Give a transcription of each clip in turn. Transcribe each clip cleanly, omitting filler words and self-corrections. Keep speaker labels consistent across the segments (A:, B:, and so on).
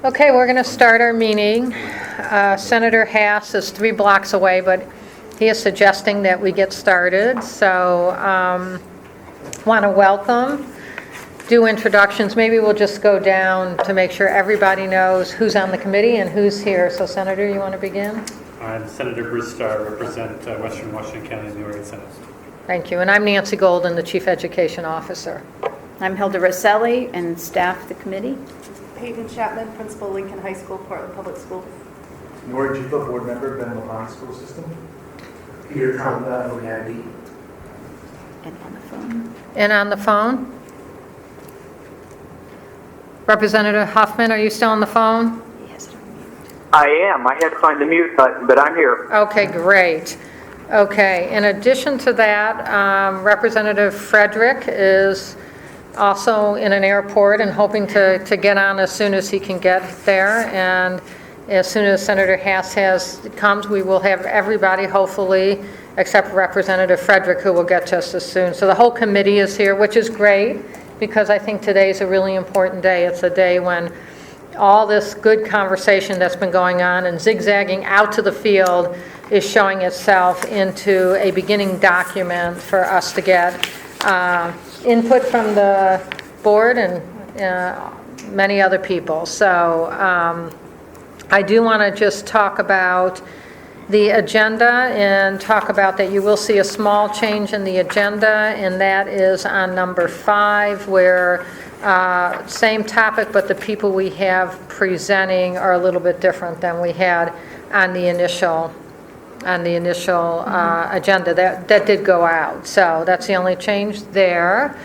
A: Okay, we're going to start our meeting. Senator Hass is 3 blocks away, but he is suggesting that we get started. So want to welcome, do introductions. Maybe we'll just go down to make sure everybody knows who's on the committee and who's here. So Senator, you want to begin?
B: I'm Senator Bruce Starr, represent Western Washington County in the Oregon Senate.
A: Thank you. And I'm Nancy Golden, the Chief Education Officer.
C: I'm Hilda Rosselli and staff the committee.
D: Peyton Chapman, Principal, Lincoln High School, Portland Public Schools.
E: Nora Jipa, Board Member, Ben Lapine School System. Peter Conda, OEIB.
C: And on the phone.
A: And on the phone? Representative Huffman, are you still on the phone?
C: Yes.
F: I am. I had to find the mute button, but I'm here.
A: Okay, great. Okay, in addition to that, Representative Frederick is also in an airport and hoping to get on as soon as he can get there. And as soon as Senator Hass comes, we will have everybody, hopefully, except Representative Frederick, who will get just as soon. So the whole committee is here, which is great, because I think today's a really important day. It's a day when all this good conversation that's been going on and zigzagging out to the field is showing itself into a beginning document for us to get input from the board and many other people. So I do want to just talk about the agenda and talk about that you will see a small change in the agenda, and that is on number 5, where same topic, but the people we have presenting are a little bit different than we had on the initial agenda. That did go out, so that's the only change there.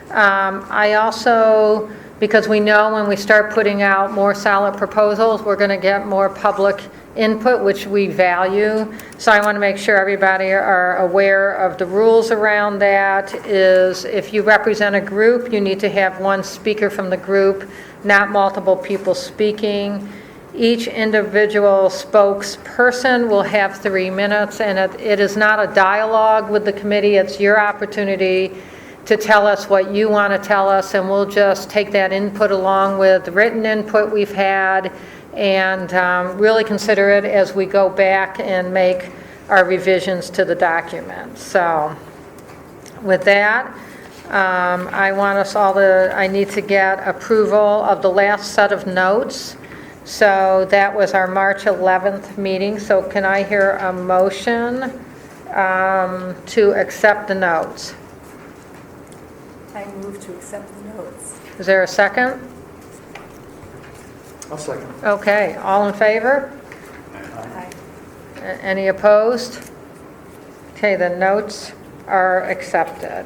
A: I also, because we know when we start putting out more solid proposals, we're going to get more public input, which we value. So I want to make sure everybody are aware of the rules around that. Is if you represent a group, you need to have one speaker from the group, not multiple people speaking. Each individual spokesperson will have 3 minutes, and it is not a dialogue with the committee. It's your opportunity to tell us what you want to tell us, and we'll just take that input along with the written input we've had and really consider it as we go back and make our revisions to the document. So with that, I need to get approval of the last set of notes. So that was our March 11th meeting. So can I hear a motion to accept the notes?
D: I move to accept the notes.
A: Is there a second?
E: I'll second.
A: Okay, all in favor?
D: Aye.
A: Any opposed? Okay, the notes are accepted.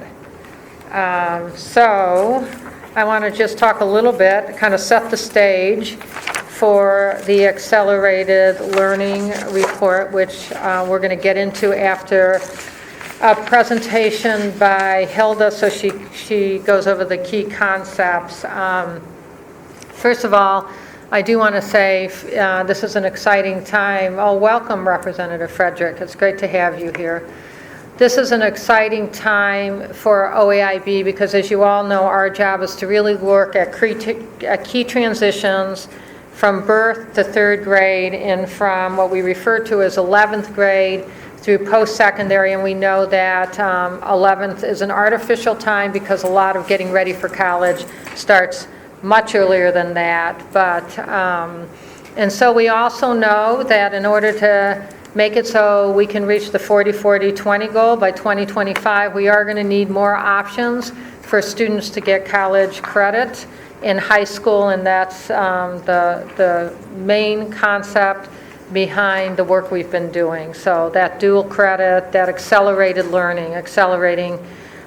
A: So I want to just talk a little bit, kind of set the stage for the accelerated learning report, which we're going to get into after a presentation by Hilda, so she goes over the key concepts. First of all, I do want to say this is an exciting time. Oh, welcome, Representative Frederick. It's great to have you here. This is an exciting time for OEIB because, as you all know, our job is to really work at key transitions from birth to 3rd grade and from what we refer to as 11th grade through post-secondary, and we know that 11th is an artificial time because a lot of getting ready for college starts much earlier than that. But and so we also know that in order to make it so we can reach the 40-40-20 goal by 2025, we are going to need more options for students to get college credit in high school, and that's the main concept behind the work we've been doing. So that dual credit, that accelerated learning, accelerating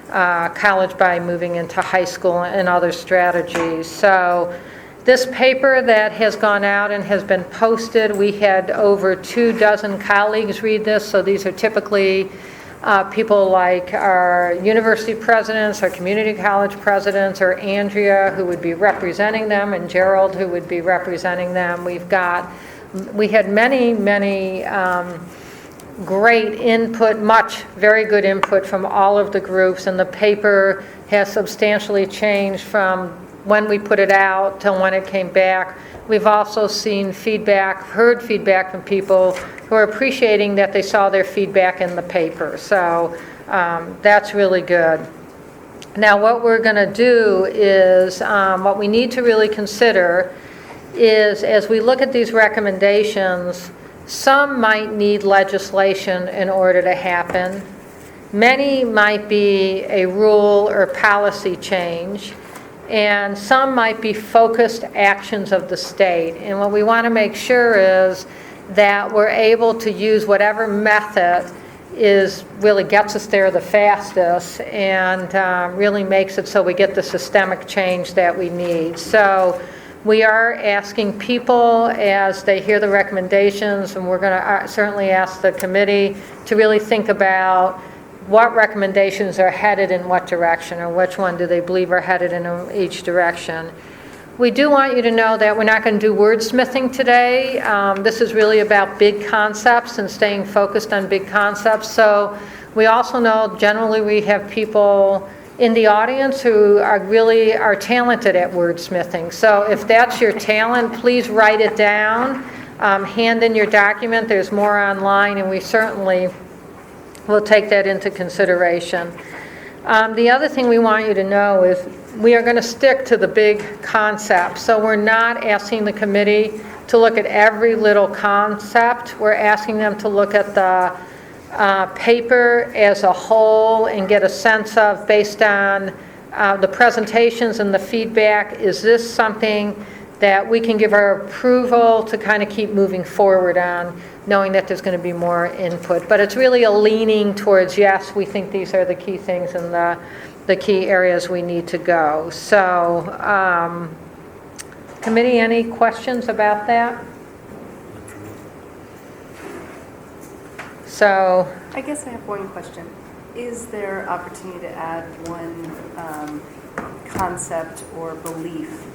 A: college by moving into high school and other strategies. So this paper that has gone out and has been posted, we had over 24 colleagues read this. So these are typically people like our university presidents, our community college presidents, or Andrea, who would be representing them, and Gerald, who would be representing them. We had many great input, very good input from all of the groups, and the paper has substantially changed from when we put it out till when it came back we've also seen feedback, heard feedback from people who are appreciating that they saw their feedback in the paper. So that's really good. Now, what we're going to do is, what we need to really consider is, as we look at these recommendations, some might need legislation in order to happen. Many might be a rule or policy change, and some might be focused actions of the state. And what we want to make sure is that we're able to use whatever method really gets us there the fastest and really makes it so we get the systemic change that we need. So we are asking people as they hear the recommendations, and we're going to certainly ask the committee to really think about what recommendations are headed in what direction, or which one do they believe are headed in each direction. We do want you to know that we're not going to do wordsmithing today. This is really about big concepts and staying focused on big concepts. So we also know generally we have people in the audience who are talented at wordsmithing. So if that's your talent, please write it down, hand in your document. There's more online, and we certainly will take that into consideration. The other thing we want you to know is we are going to stick to the big concepts. So we're not asking the committee to look at every little concept. We're asking them to look at the paper as a whole and get a sense of, based on the presentations and the feedback, is this something that we can give our approval to kind of keep moving forward on, knowing that there's going to be more input. But it's really a leaning towards, yes, we think these are the key things and the key areas we need to go. So, committee, any questions about that? So,
D: I guess I have one question. Is there opportunity to add one concept or belief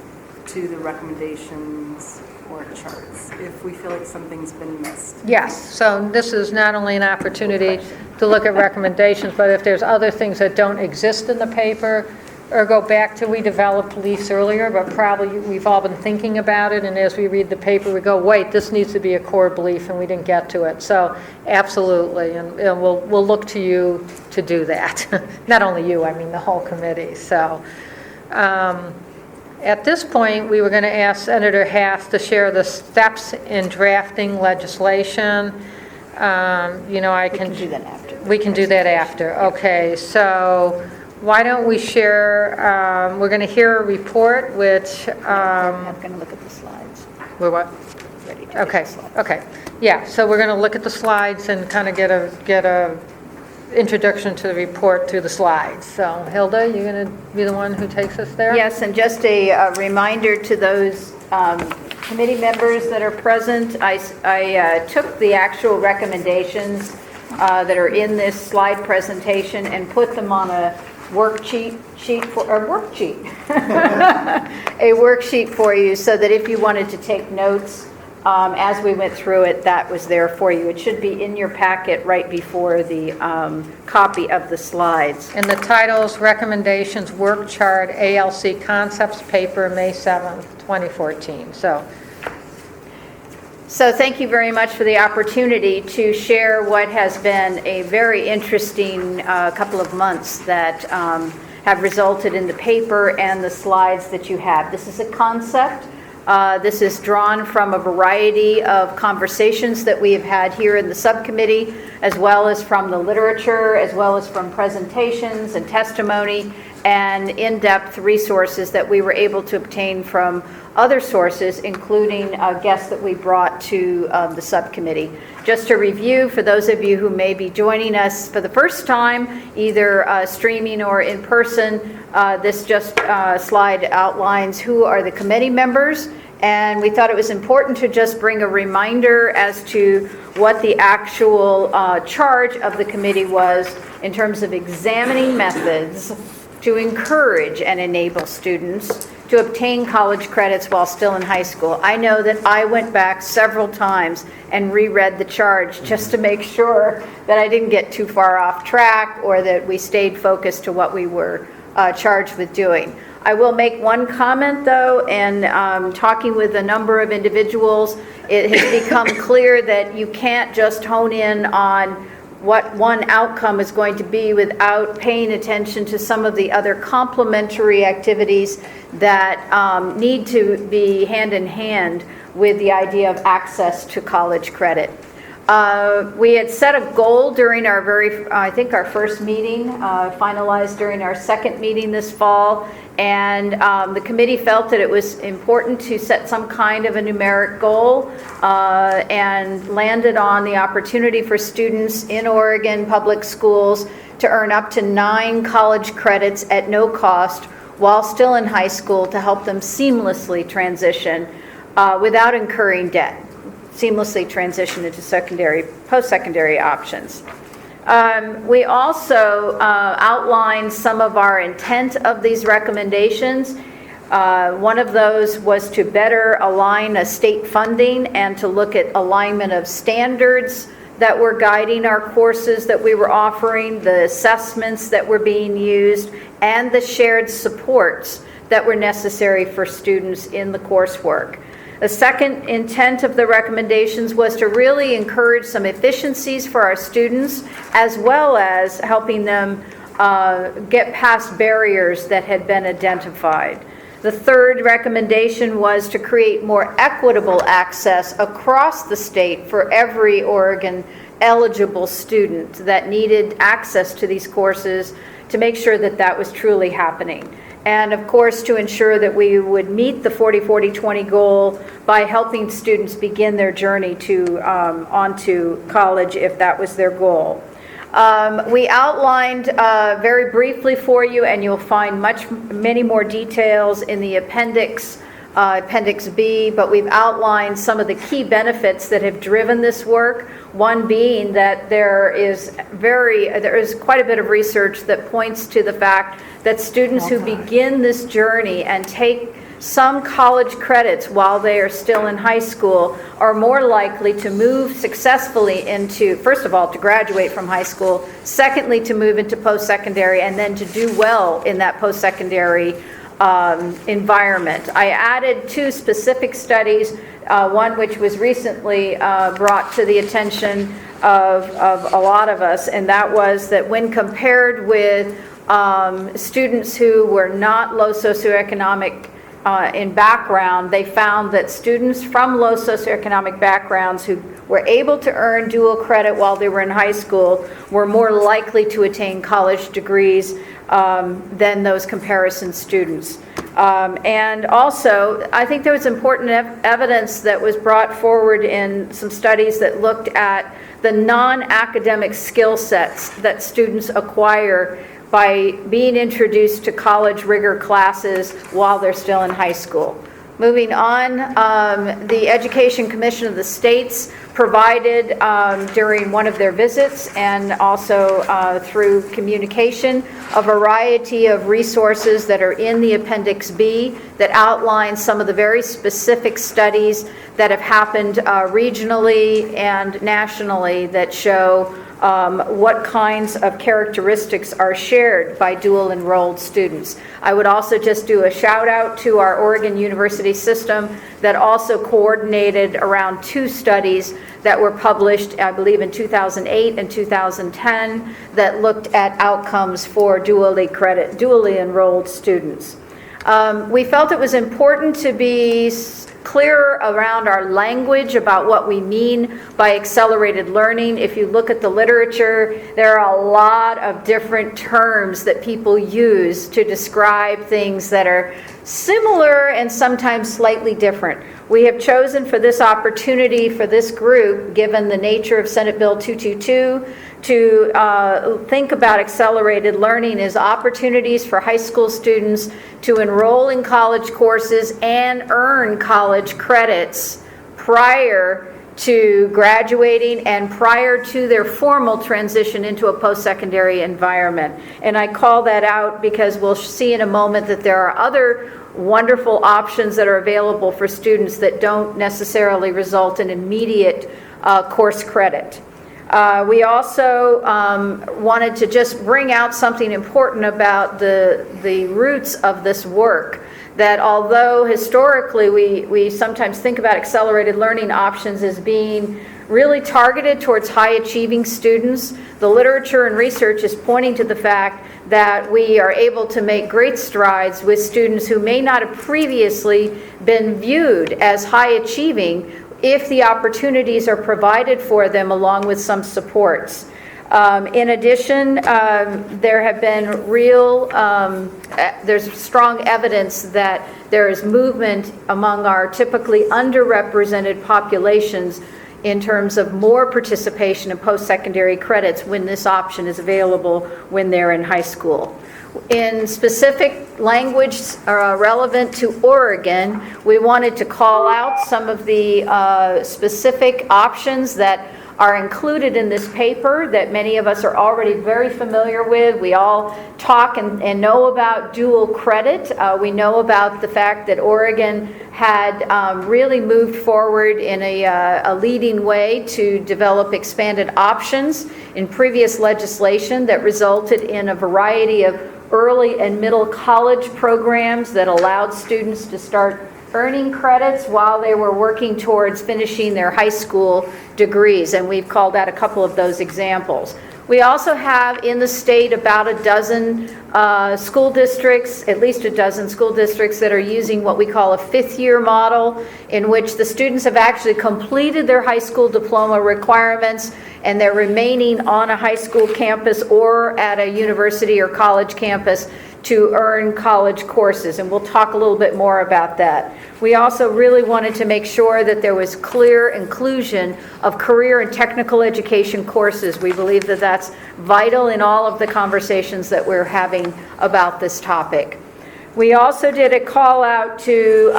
D: to the recommendations or charts if we feel like something's been missed?
A: yes, so this is not only an opportunity to look at recommendations, but if there's other things that don't exist in the paper, or go back to, we developed beliefs earlier, but probably we've all been thinking about it, and as we read the paper, we go, wait, this needs to be a core belief, and we didn't get to it. So absolutely, and we'll look to you to do that. Not only you, I mean the whole committee. So at this point, we were going to ask Senator Haas to share the steps in drafting legislation. I can
C: do that after.
A: We can do that after. Okay, so why don't we share, we're going to hear a report which...
C: I'm going to look at the slides.
A: We're what?
C: Ready to
A: Okay,
C: get the slides.
A: okay. Yeah, so we're going to look at the slides and kind of get a introduction to the report through the slides. So Hilda, you're going to be the one who takes us there?
C: Yes, and just a reminder to those committee members that are present, I took the actual recommendations that are in this slide presentation and put them on a worksheet a worksheet for you, so that if you wanted to take notes as we went through it, that was there for you. It should be in your packet right before the copy of the slides.
A: And the title's Recommendations Work Chart ALC Concepts Paper, May 7th, 2014.
C: So thank you very much for the opportunity to share what has been a very interesting couple of months that have resulted in the paper and the slides that you have. This is a concept. This is drawn from a variety of conversations that we have had here in the subcommittee, as well as from the literature, as well as from presentations and testimony and in-depth resources that we were able to obtain from other sources, including guests that we brought to the subcommittee. Just to review, for those of you who may be joining us for the first time, either streaming or in person, this slide outlines who are the committee members, and we thought it was important to just bring a reminder as to what the actual charge of the committee was in terms of examining methods to encourage and enable students to obtain college credits while still in high school. I know that I went back several times and reread the charge just to make sure that I didn't get too far off track or that we stayed focused to what we were charged with doing. I will make one comment, though, and talking with a number of individuals, it has become clear that you can't just hone in on what one outcome is going to be without paying attention to some of the other complementary activities that need to be hand in hand with the idea of access to college credit. We had set a goal during our our first meeting, finalized during our second meeting this fall, and the committee felt that it was important to set some kind of a numeric goal and landed on the opportunity for students in Oregon public schools to earn up to 9 college credits at no cost while still in high school to help them seamlessly transition without incurring debt. Seamlessly transition into post-secondary options. We also outlined some of our intent of these recommendations. One of those was to better align state funding and to look at alignment of standards that were guiding our courses that we were offering, the assessments that were being used, and the shared supports that were necessary for students in the coursework. The second intent of the recommendations was to really encourage some efficiencies for our students, as well as helping them get past barriers that had been identified. The third recommendation was to create more equitable access across the state for every Oregon eligible student that needed access to these courses, to make sure that that was truly happening. And of course, to ensure that we would meet the 40-40-20 goal by helping students begin their journey to onto college if that was their goal. We outlined very briefly for you, and you'll find many more details in the appendix B, but we've outlined some of the key benefits that have driven this work. One being that there is quite a bit of research that points to the fact that students who begin this journey and take some college credits while they are still in high school are more likely to move successfully into, first of all, to graduate from high school, secondly, to move into post-secondary, and then to do well in that post-secondary environment. I added 2 specific studies, one which was recently brought to the attention of a lot of us, and that was that when compared with students who were not low socioeconomic in background, they found that students from low socioeconomic backgrounds who were able to earn dual credit while they were in high school were more likely to attain college degrees than those comparison students. And also, I think there was important evidence that was brought forward in some studies that looked at the non-academic skill sets that students acquire by being introduced to college rigor classes while they're still in high school. Moving on, the Education Commission of the States provided during one of their visits and also through communication a variety of resources that are in the Appendix B that outline some of the very specific studies that have happened regionally and nationally that show what kinds of characteristics are shared by dual enrolled students. I would also just do a shout out to our Oregon University system that also coordinated around 2 studies that were published, I believe, in 2008 and 2010 that looked at outcomes for dually enrolled students. We felt it was important to be clearer around our language about what we mean by accelerated learning. If you look at the literature, there are a lot of different terms that people use to describe things that are similar and sometimes slightly different. We have chosen for this opportunity for this group, given the nature of Senate Bill 222, to think about accelerated learning as opportunities for high school students to enroll in college courses and earn college credits prior to graduating and prior to their formal transition into a post-secondary environment. And I call that out because we'll see in a moment that there are other wonderful options that are available for students that don't necessarily result in immediate course credit. We also wanted to just bring out something important about the roots of this work, that although historically we sometimes think about accelerated learning options as being really targeted towards high-achieving students, the literature and research is pointing to the fact that we are able to make great strides with students who may not have previously been viewed as high-achieving if the opportunities are provided for them along with some supports. In addition, there have been there's strong evidence that there is movement among our typically underrepresented populations in terms of more participation in post-secondary credits when this option is available when they're in high school. In specific language relevant to Oregon, we wanted to call out some of the specific options that are included in this paper that many of us are already very familiar with. We all talk and know about dual credit. We know about the fact that Oregon had really moved forward in a leading way to develop expanded options in previous legislation that resulted in a variety of early and middle college programs that allowed students to start earning credits while they were working towards finishing their high school degrees, and we've called out a couple of those examples. We also have in the state about a dozen school districts, at least a dozen school districts that are using what we call a fifth-year model, in which the students have actually completed their high school diploma requirements and they're remaining on a high school campus or at a university or college campus to earn college courses, and we'll talk a little bit more about that. We also really wanted to make sure that there was clear inclusion of career and technical education courses. We believe that that's vital in all of the conversations that we're having about this topic. We also did a call out to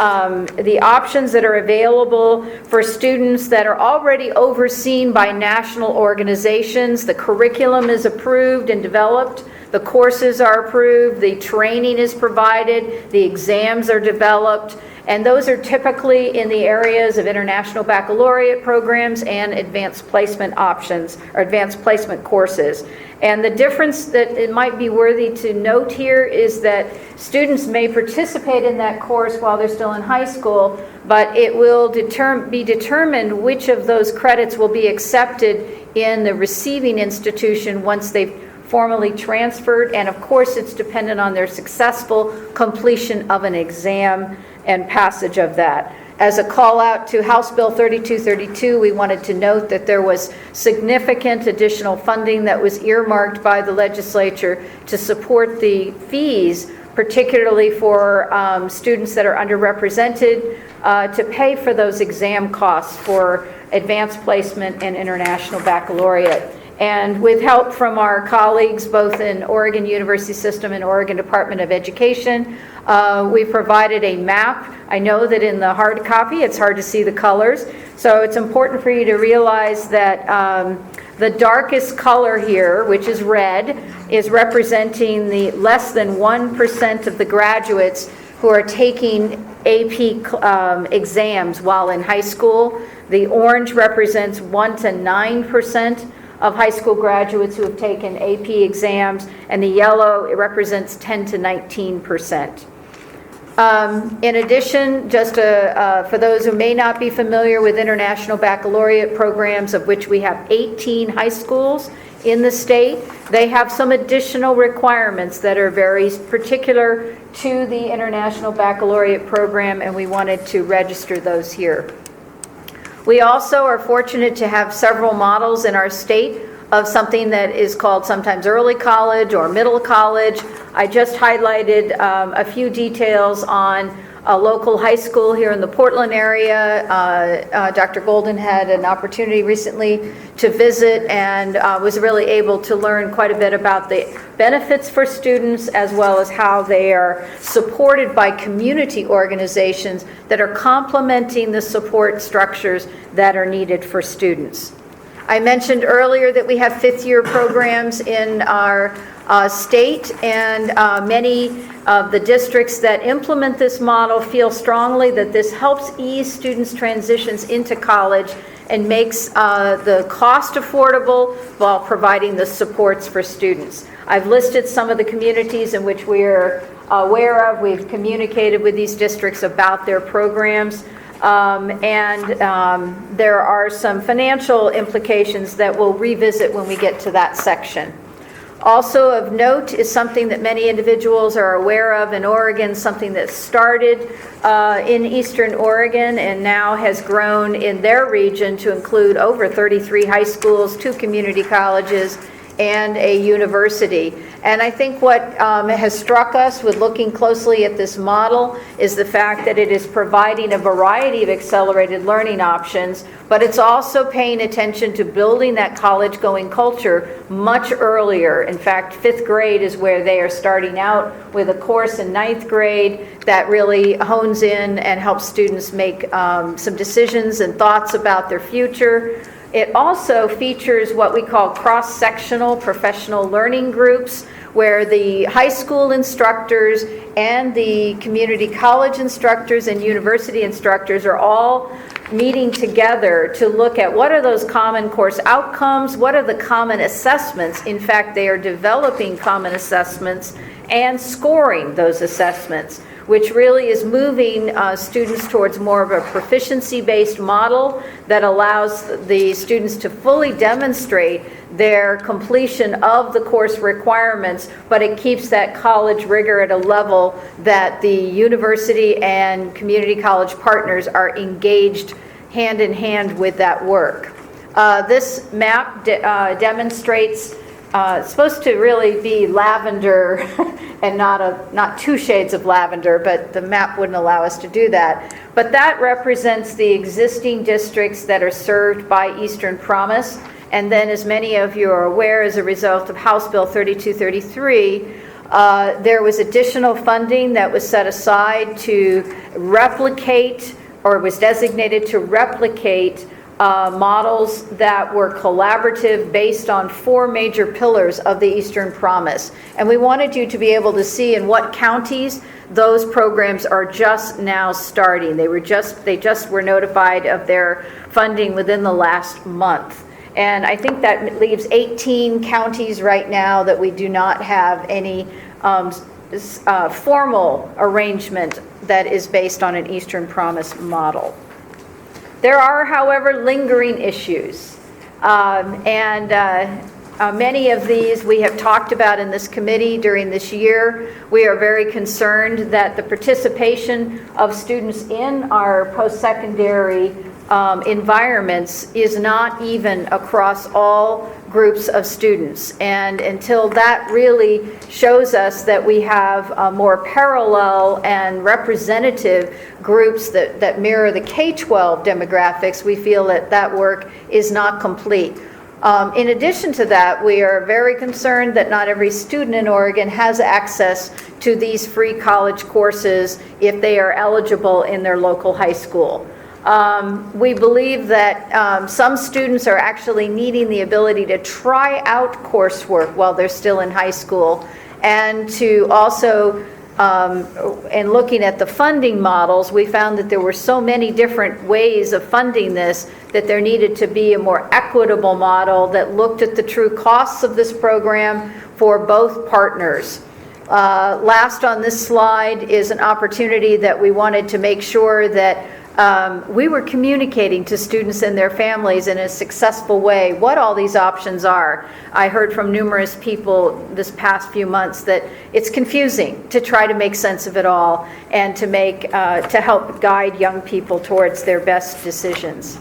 C: the options that are available for students that are already overseen by national organizations. The curriculum is approved and developed. The courses are approved, the training is provided, the exams are developed, and those are typically in the areas of international baccalaureate programs and advanced placement options, or advanced placement courses. And the difference that it might be worthy to note here is that students may participate in that course while they're still in high school, but it will be determined which of those credits will be accepted in the receiving institution once they've formally transferred, and of course it's dependent on their successful completion of an exam and passage of that. As a call out to House Bill 3232, we wanted to note that there was significant additional funding that was earmarked by the legislature to support the fees, particularly for students that are underrepresented, to pay for those exam costs for advanced placement and international baccalaureate. And with help from our colleagues both in Oregon University System and Oregon Department of Education, we provided a map. I know that in the hard copy it's hard to see the colors, so it's important for you to realize that the darkest color here, which is red, is representing the less than 1% of the graduates who are taking AP exams while in high school. The orange represents 1 to 9% of high school graduates who have taken AP exams, and the yellow, it represents 10 to 19%. In addition, just for those who may not be familiar with international baccalaureate programs, of which we have 18 high schools in the state, they have some additional requirements that are very particular to the international baccalaureate program, and we wanted to register those here. We also are fortunate to have several models in our state of something that is called sometimes early college or middle college. I just highlighted a few details on a local high school here in the Portland area. Dr. Golden had an opportunity recently to visit and was really able to learn quite a bit about the benefits for students as well as how they are supported by community organizations that are complementing the support structures that are needed for students. I mentioned earlier that we have fifth-year programs in our state, and many of the districts that implement this model feel strongly that this helps ease students' transitions into college and makes the cost affordable while providing the supports for students. I've listed some of the communities in which we are aware of. We've communicated with these districts about their programs. There are some financial implications that we'll revisit when we get to that section. Also of note is something that many individuals are aware of in Oregon, something that started in Eastern Oregon and now has grown in their region to include over 33 high schools, 2 community colleges, and a university. And I think what has struck us with looking closely at this model is the fact that it is providing a variety of accelerated learning options, but it's also paying attention to building that college-going culture much earlier. In fact, 5th grade is where they are starting out with a course in 9th grade that really hones in and helps students make some decisions and thoughts about their future. It also features what we call cross-sectional professional learning groups, where the high school instructors and the community college instructors and university instructors are all meeting together to look at what are those common course outcomes, what are the common assessments. In fact, they are developing common assessments and scoring those assessments, which really is moving students towards more of a proficiency-based model that allows the students to fully demonstrate their completion of the course requirements, but it keeps that college rigor at a level that the university and community college partners are engaged hand in hand with that work. This map demonstrates it's supposed to really be lavender and not 2 shades of lavender, but the map wouldn't allow us to do that. But that represents the existing districts that are served by Eastern Promise. And then, as many of you are aware, as a result of House Bill 3233, there was additional funding that was set aside to replicate, or was designated to replicate, models that were collaborative based on 4 major pillars of the Eastern Promise. And we wanted you to be able to see in what counties those programs are just now starting. They just were notified of their funding within the last month. And I think that leaves 18 counties right now that we do not have any formal arrangement that is based on an Eastern Promise model. There are, however, lingering issues, many of these we have talked about in this committee during this year. We are very concerned that the participation of students in our post-secondary environments is not even across all groups of students. And until that really shows us that we have more parallel and representative groups that mirror the K-12 demographics, we feel that that work is not complete. In addition to that, we are very concerned that not every student in Oregon has access to these free college courses if they are eligible in their local high school. We believe that some students are actually needing the ability to try out coursework while they're still in high school, and to also, in looking at the funding models, we found that there were so many different ways of funding this that there needed to be a more equitable model that looked at the true costs of this program for both partners. Last on this slide is an opportunity that we wanted to make sure that we were communicating to students and their families in a successful way what all these options are. I heard from numerous people this past few months that it's confusing to try to make sense of it all and to help guide young people towards their best decisions.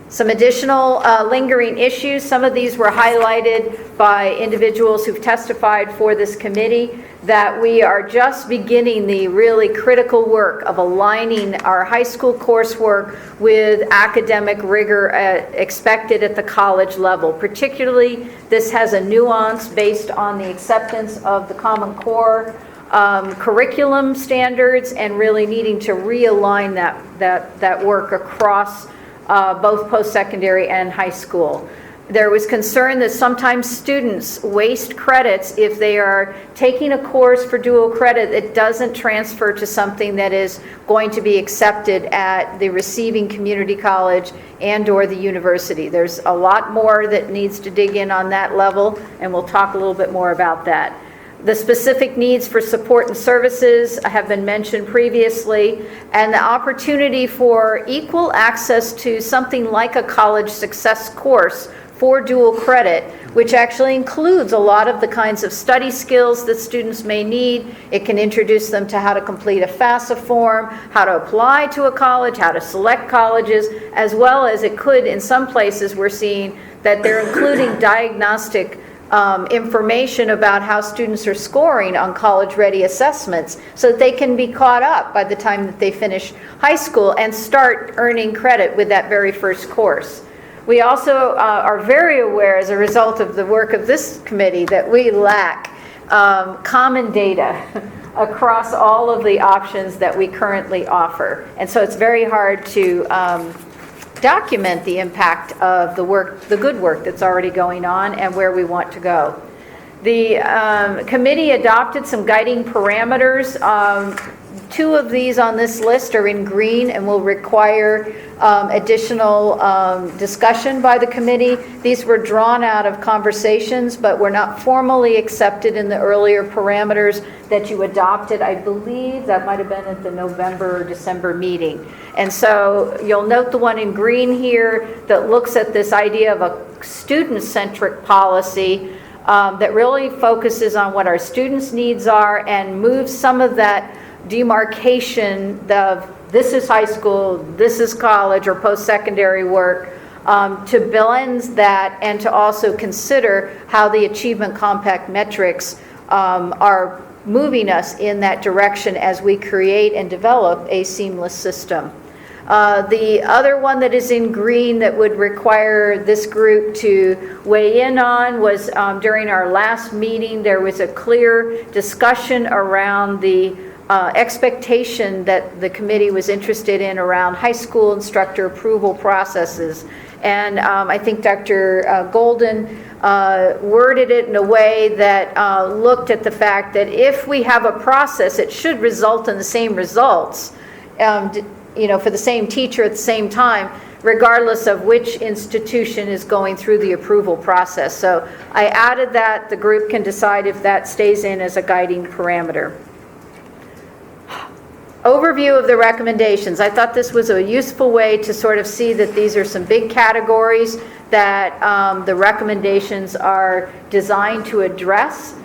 C: Some additional lingering issues. Some of these were highlighted by individuals who've testified for this committee, that we are just beginning the really critical work of aligning our high school coursework with academic rigor expected at the college level. Particularly, this has a nuance based on the acceptance of the Common Core curriculum standards, and really needing to realign that work across both post-secondary and high school. There was concern that sometimes students waste credits if they are taking a course for dual credit that doesn't transfer to something that is going to be accepted at the receiving community college and/or the university. There's a lot more that needs to dig in on that level, and we'll talk a little bit more about that. The specific needs for support and services have been mentioned previously, and the opportunity for equal access to something like a college success course for dual credit, which actually includes a lot of the kinds of study skills that students may need. It can introduce them to how to complete a FAFSA form, how to apply to a college, how to select colleges, as well as it could, in some places, we're seeing that they're including diagnostic information about how students are scoring on college-ready assessments so that they can be caught up by the time that they finish high school and start earning credit with that very first course. We also are very aware, as a result of the work of this committee, that we lack common data across all of the options that we currently offer. And so it's very hard to document the impact of the work, the good work that's already going on and where we want to go. The committee adopted some guiding parameters. Two of these on this list are in green and will require additional discussion by the committee. These were drawn out of conversations, but were not formally accepted in the earlier parameters that you adopted. I believe that might have been at the November or December meeting. And so you'll note the one in green here that looks at this idea of a student-centric policy that really focuses on what our students' needs are and moves some of that demarcation of this is high school, this is college or post-secondary work, to blend that and to also consider how the Achievement Compact metrics are moving us in that direction as we create and develop a seamless system. The other one that is in green that would require this group to weigh in on was during our last meeting, there was a clear discussion around the expectation that the committee was interested in around high school instructor approval processes. And I think Dr. Golden worded it in a way that looked at the fact that if we have a process, it should result in the same results, for the same teacher at the same time, regardless of which institution is going through the approval process. So I added that. The group can decide if that stays in as a guiding parameter. Overview of the recommendations. I thought this was a useful way to sort of see that these are some big categories that the recommendations are designed to address.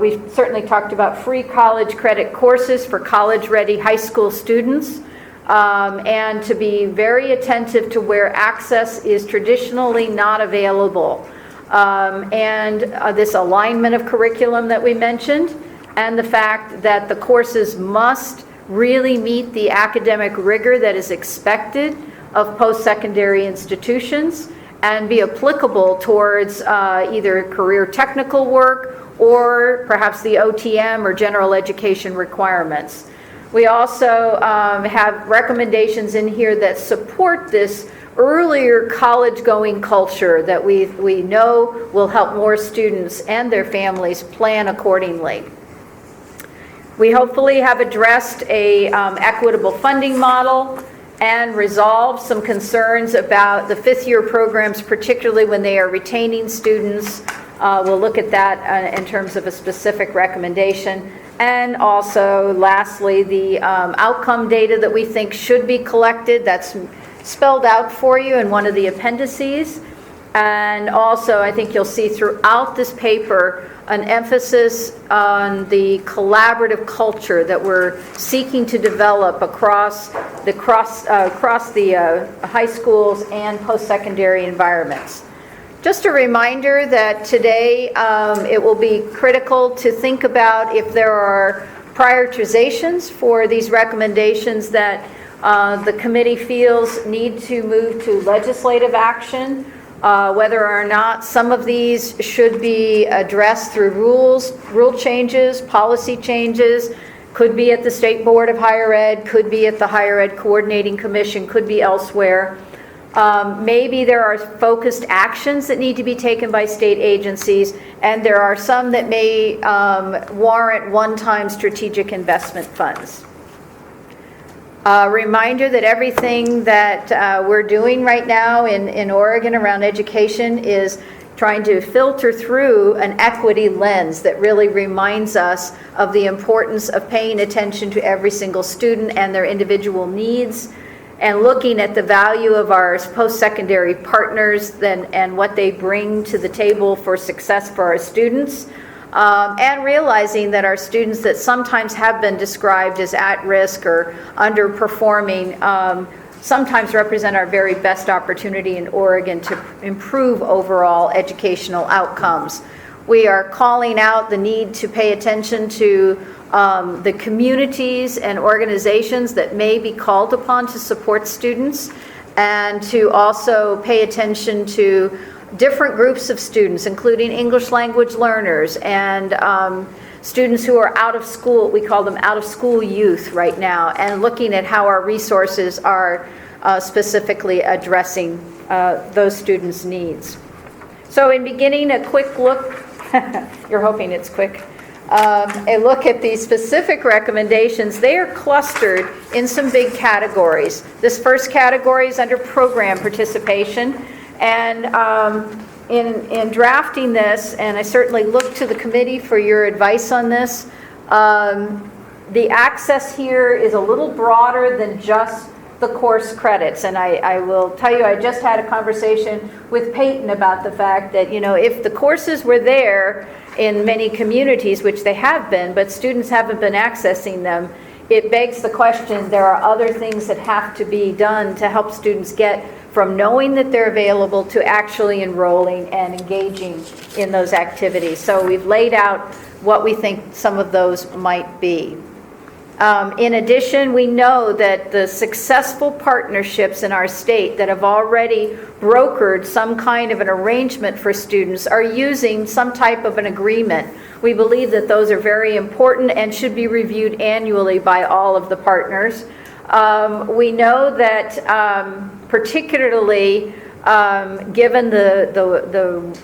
C: We've certainly talked about free college credit courses for college-ready high school students, and to be very attentive to where access is traditionally not available. And this alignment of curriculum that we mentioned, and the fact that the courses must really meet the academic rigor that is expected of post-secondary institutions and be applicable towards either career technical work or perhaps the OTM or general education requirements. We also have recommendations in here that support this earlier college-going culture that we know will help more students and their families plan accordingly. We hopefully have addressed a equitable funding model and resolved some concerns about the fifth-year programs, particularly when they are retaining students. We'll look at that in terms of a specific recommendation. And also, lastly, the outcome data that we think should be collected. That's spelled out for you in one of the appendices. And also, I think you'll see throughout this paper an emphasis on the collaborative culture that we're seeking to develop across the high schools and post-secondary environments. Just a reminder that today it will be critical to think about if there are prioritizations for these recommendations that the committee feels need to move to legislative action. Whether or not some of these should be addressed through rule changes, policy changes, could be at the State Board of Higher Ed, could be at the Higher Ed Coordinating Commission, could be elsewhere. Maybe there are focused actions that need to be taken by state agencies, and there are some that may warrant one-time strategic investment funds. Reminder that everything that we're doing right now in Oregon around education is trying to filter through an equity lens that really reminds us of the importance of paying attention to every single student and their individual needs, and looking at the value of our post-secondary partners and what they bring to the table for success for our students, and realizing that our students that sometimes have been described as at risk or underperforming sometimes represent our very best opportunity in Oregon to improve overall educational outcomes. We are calling out the need to pay attention to the communities and organizations that may be called upon to support students, and to also pay attention to different groups of students, including English language learners and students who are out of school. We call them out of school youth right now, and looking at how our resources are specifically addressing those students' needs. So in beginning, a quick look, you're hoping it's quick, a look at the specific recommendations. They are clustered in some big categories. This first category is under program participation, and in drafting this, and I certainly look to the committee for your advice on this, the access here is a little broader than just the course credits. And I will tell you, I just had a conversation with Peyton about the fact that, you know, if the courses were there in many communities, which they have been, but students haven't been accessing them, it begs the question, there are other things that have to be done to help students get from knowing that they're available to actually enrolling and engaging in those activities. So we've laid out what we think some of those might be. In addition, we know that the successful partnerships in our state that have already brokered some kind of an arrangement for students are using some type of an agreement. We believe that those are very important and should be reviewed annually by all of the partners. We know that particularly given the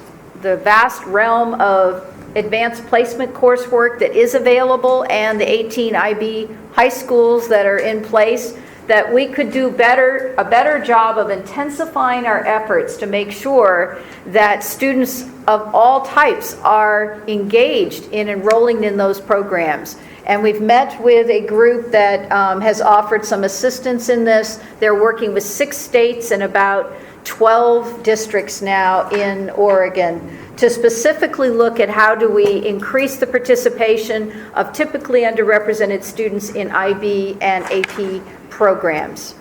C: vast realm of advanced placement coursework that is available and the 18 IB high schools that are in place, that we could do a better job of intensifying our efforts to make sure that students of all types are engaged in enrolling in those programs. And we've met with a group that has offered some assistance in this. They're working with 6 states and about 12 districts now in Oregon to specifically look at how do we increase the participation of typically underrepresented students in IB and AP programs.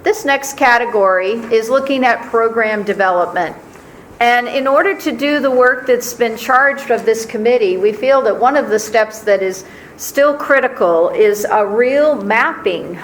C: This next category is looking at program development. And in order to do the work that's been charged of this committee, we feel that one of the steps that is still critical is a real mapping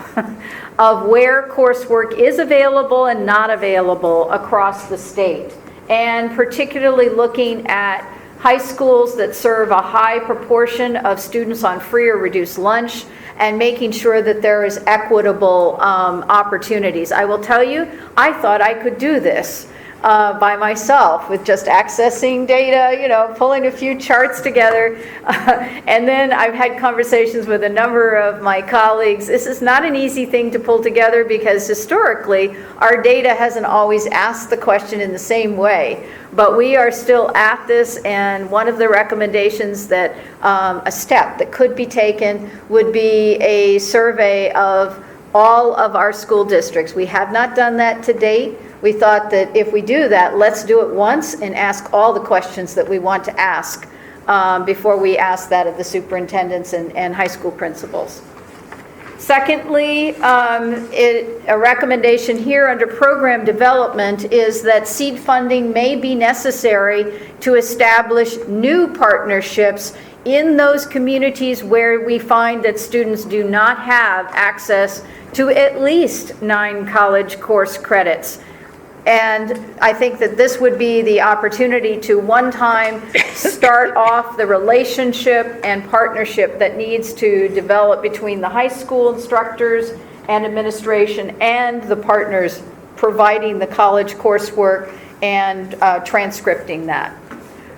C: of where coursework is available and not available across the state, and particularly looking at high schools that serve a high proportion of students on free or reduced lunch, and making sure that there is equitable opportunities. I will tell you, I thought I could do this by myself with just accessing data, you know, pulling a few charts together. And then I've had conversations with a number of my colleagues. This is not an easy thing to pull together because historically our data hasn't always asked the question in the same way. But we are still at this, and one of the recommendations that a step that could be taken would be a survey of all of our school districts. We have not done that to date. We thought that if we do that, let's do it once and ask all the questions that we want to ask before we ask that of the superintendents and high school principals. Secondly, a recommendation here under program development is that seed funding may be necessary to establish new partnerships in those communities where we find that students do not have access to at least 9 college course credits. And I think that this would be the opportunity to one time start off the relationship and partnership that needs to develop between the high school instructors and administration and the partners providing the college coursework and transcripting that.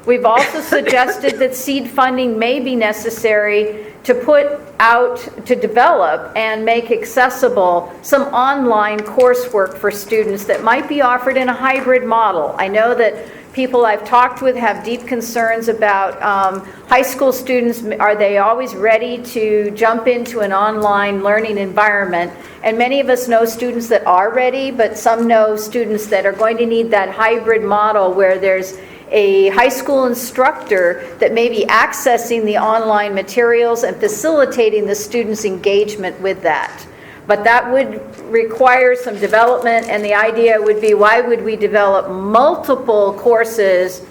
C: We've also suggested that seed funding may be necessary to put out, to develop and make accessible some online coursework for students that might be offered in a hybrid model. I know that people I've talked with have deep concerns about high school students. Are they always ready to jump into an online learning environment? And many of us know students that are ready, but some know students that are going to need that hybrid model where there's a high school instructor that may be accessing the online materials and facilitating the students' engagement with that. But that would require some development, and the idea would be, why would we develop multiple courses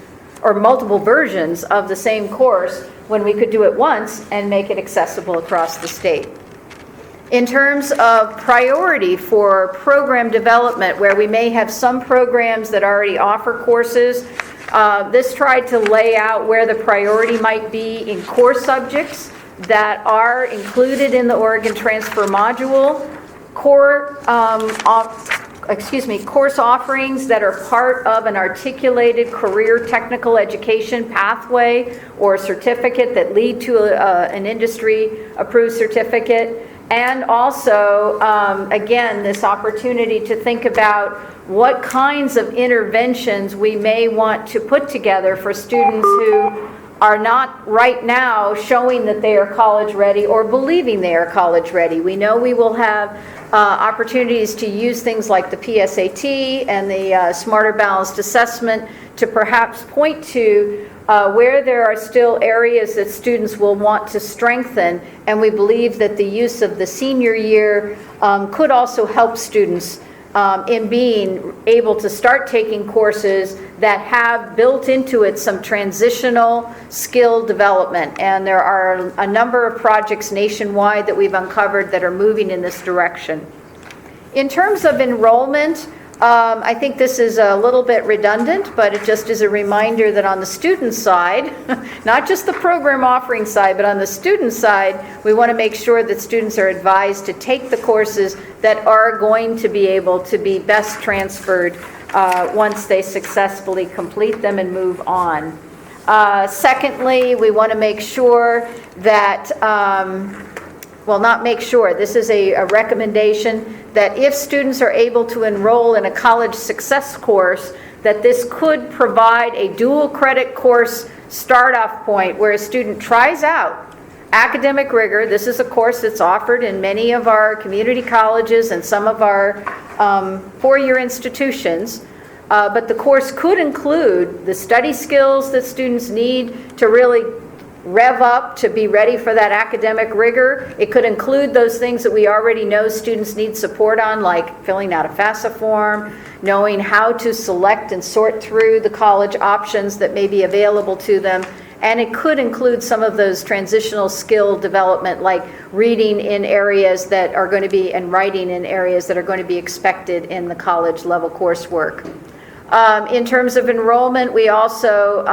C: or multiple versions of the same course when we could do it once and make it accessible across the state? In terms of priority for program development, where we may have some programs that already offer courses, this tried to lay out where the priority might be in core subjects that are included in the Oregon Transfer Module, course offerings that are part of an articulated career technical education pathway or certificate that lead to an industry-approved certificate, and also, again, this opportunity to think about what kinds of interventions we may want to put together for students who are not right now showing that they are college ready or believing they are college ready. We know we will have opportunities to use things like the PSAT and the Smarter Balanced Assessment to perhaps point to where there are still areas that students will want to strengthen, and we believe that the use of the senior year could also help students in being able to start taking courses that have built into it some transitional skill development. And there are a number of projects nationwide that we've uncovered that are moving in this direction. In terms of enrollment, I think this is a little bit redundant, but it just is a reminder that on the student side, not just the program offering side, but on the student side, we want to make sure that students are advised to take the courses that are going to be able to be best transferred once they successfully complete them and move on. Secondly, we want to make sure that, well, not make sure, this is a recommendation that if students are able to enroll in a college success course, that this could provide a dual credit course start-off point where a student tries out academic rigor. This is a course that's offered in many of our community colleges and some of our four-year institutions. But the course could include the study skills that students need to really rev up to be ready for that academic rigor. It could include those things that we already know students need support on, like filling out a FAFSA form, knowing how to select and sort through the college options that may be available to them. And it could include some of those transitional skill development, like reading in areas that are going to be, and writing in areas that are going to be expected in the college level coursework. In terms of enrollment, we also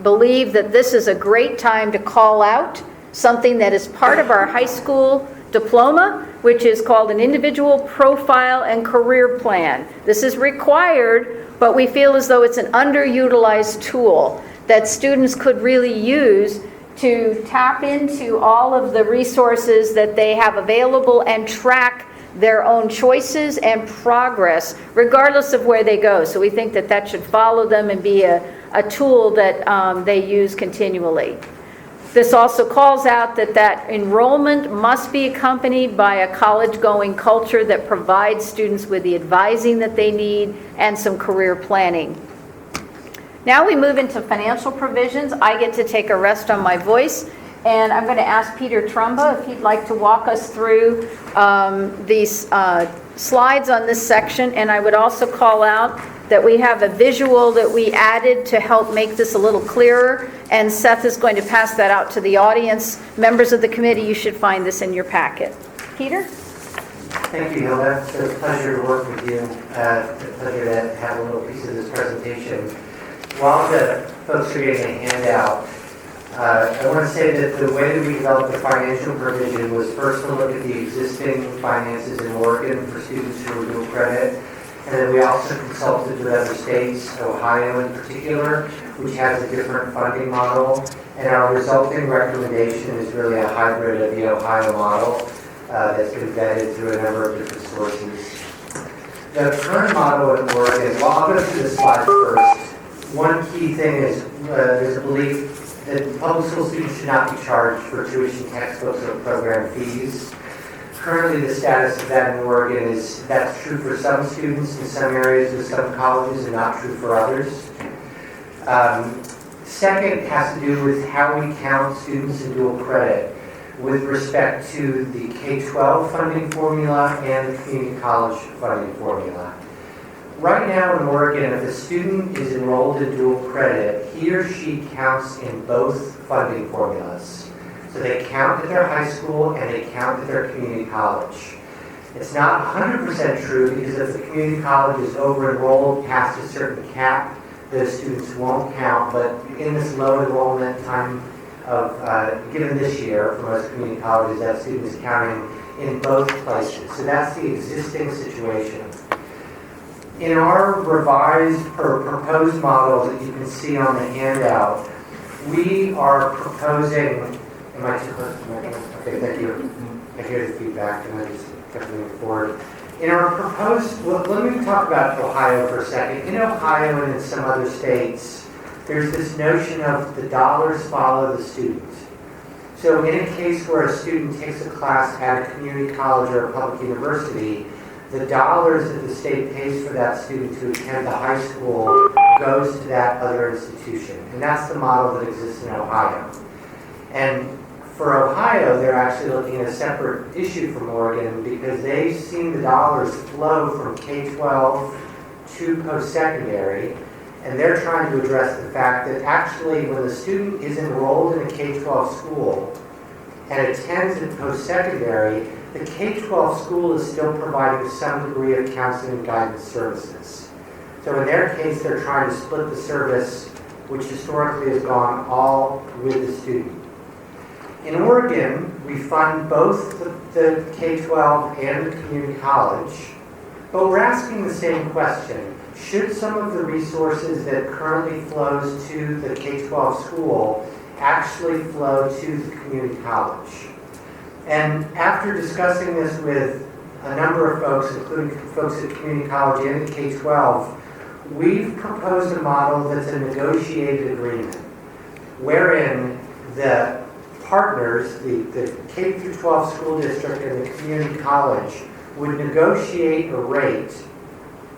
C: believe that this is a great time to call out something that is part of our high school diploma, which is called an individual profile and career plan. This is required, but we feel as though it's an underutilized tool that students could really use to tap into all of the resources that they have available and track their own choices and progress regardless of where they go. So we think that that should follow them and be a tool that they use continually. This also calls out that enrollment must be accompanied by a college-going culture that provides students with the advising that they need and some career planning. Now we move into financial provisions. I get to take a rest on my voice, and I'm going to ask Peter Trumba if he'd like to walk us through these slides on this section. And I would also call out that we have a visual that we added to help make this a little clearer, and Seth is going to pass that out to the audience. Members of the committee, you should find this in your packet. Peter?
G: Thank you, Hilda. It's a pleasure to work with you. It's a pleasure to have a little piece of this presentation. While the folks are getting a handout, I want to say that the way that we developed the financial provision was first to look at the existing finances in Oregon for students who are dual credit, And then we also consulted with other states, Ohio in particular, which has a different funding model. And our resulting recommendation is really a hybrid of the Ohio model that's been vetted through a number of different sources. The current model in Oregon, well, I'll go through the slide first. One key thing is there's a belief that public school students should not be charged for tuition, textbooks, or program fees. Currently, the status of that in Oregon is that's true for some students in some areas with some colleges and not true for others. Second has to do with how we count students in dual credit with respect to the K-12 funding formula and the community college funding formula. Right now in Oregon, if a student is enrolled in dual credit, he or she counts in both funding formulas. So they count at their high school and they count at their community college. It's not 100% true because if the community college is over-enrolled past a certain cap, those students won't count, but in this low enrollment time of, given this year for most community colleges, that student is counting in both places. So that's the existing situation. In our revised or proposed model that you can see on the handout, we are proposing, am I too close to the microphone? Okay, thank you. I hear the feedback and I just kept moving forward. In our proposed, well, let me talk about Ohio for a second. In Ohio and in some other states, there's this notion of the dollars follow the student. So in a case where a student takes a class at a community college or a public university, the dollars that the state pays for that student to attend the high school goes to that other institution. And that's the model that exists in Ohio. And for Ohio, they're actually looking at a separate issue from Oregon because they've seen the dollars flow from K-12 to post-secondary, and they're trying to address the fact that actually when the student is enrolled in a K-12 school and attends in post-secondary, the K-12 school is still providing some degree of counseling and guidance services. So in their case, they're trying to split the service, which historically has gone all with the student. In Oregon, we fund both the K-12 and the community college, but we're asking the same question. Should some of the resources that currently flows to the K-12 school actually flow to the community college? And after discussing this with a number of folks, including folks at community college and at K-12, we've proposed a model that's a negotiated agreement, wherein the partners, the K-12 school district and the community college, would negotiate a rate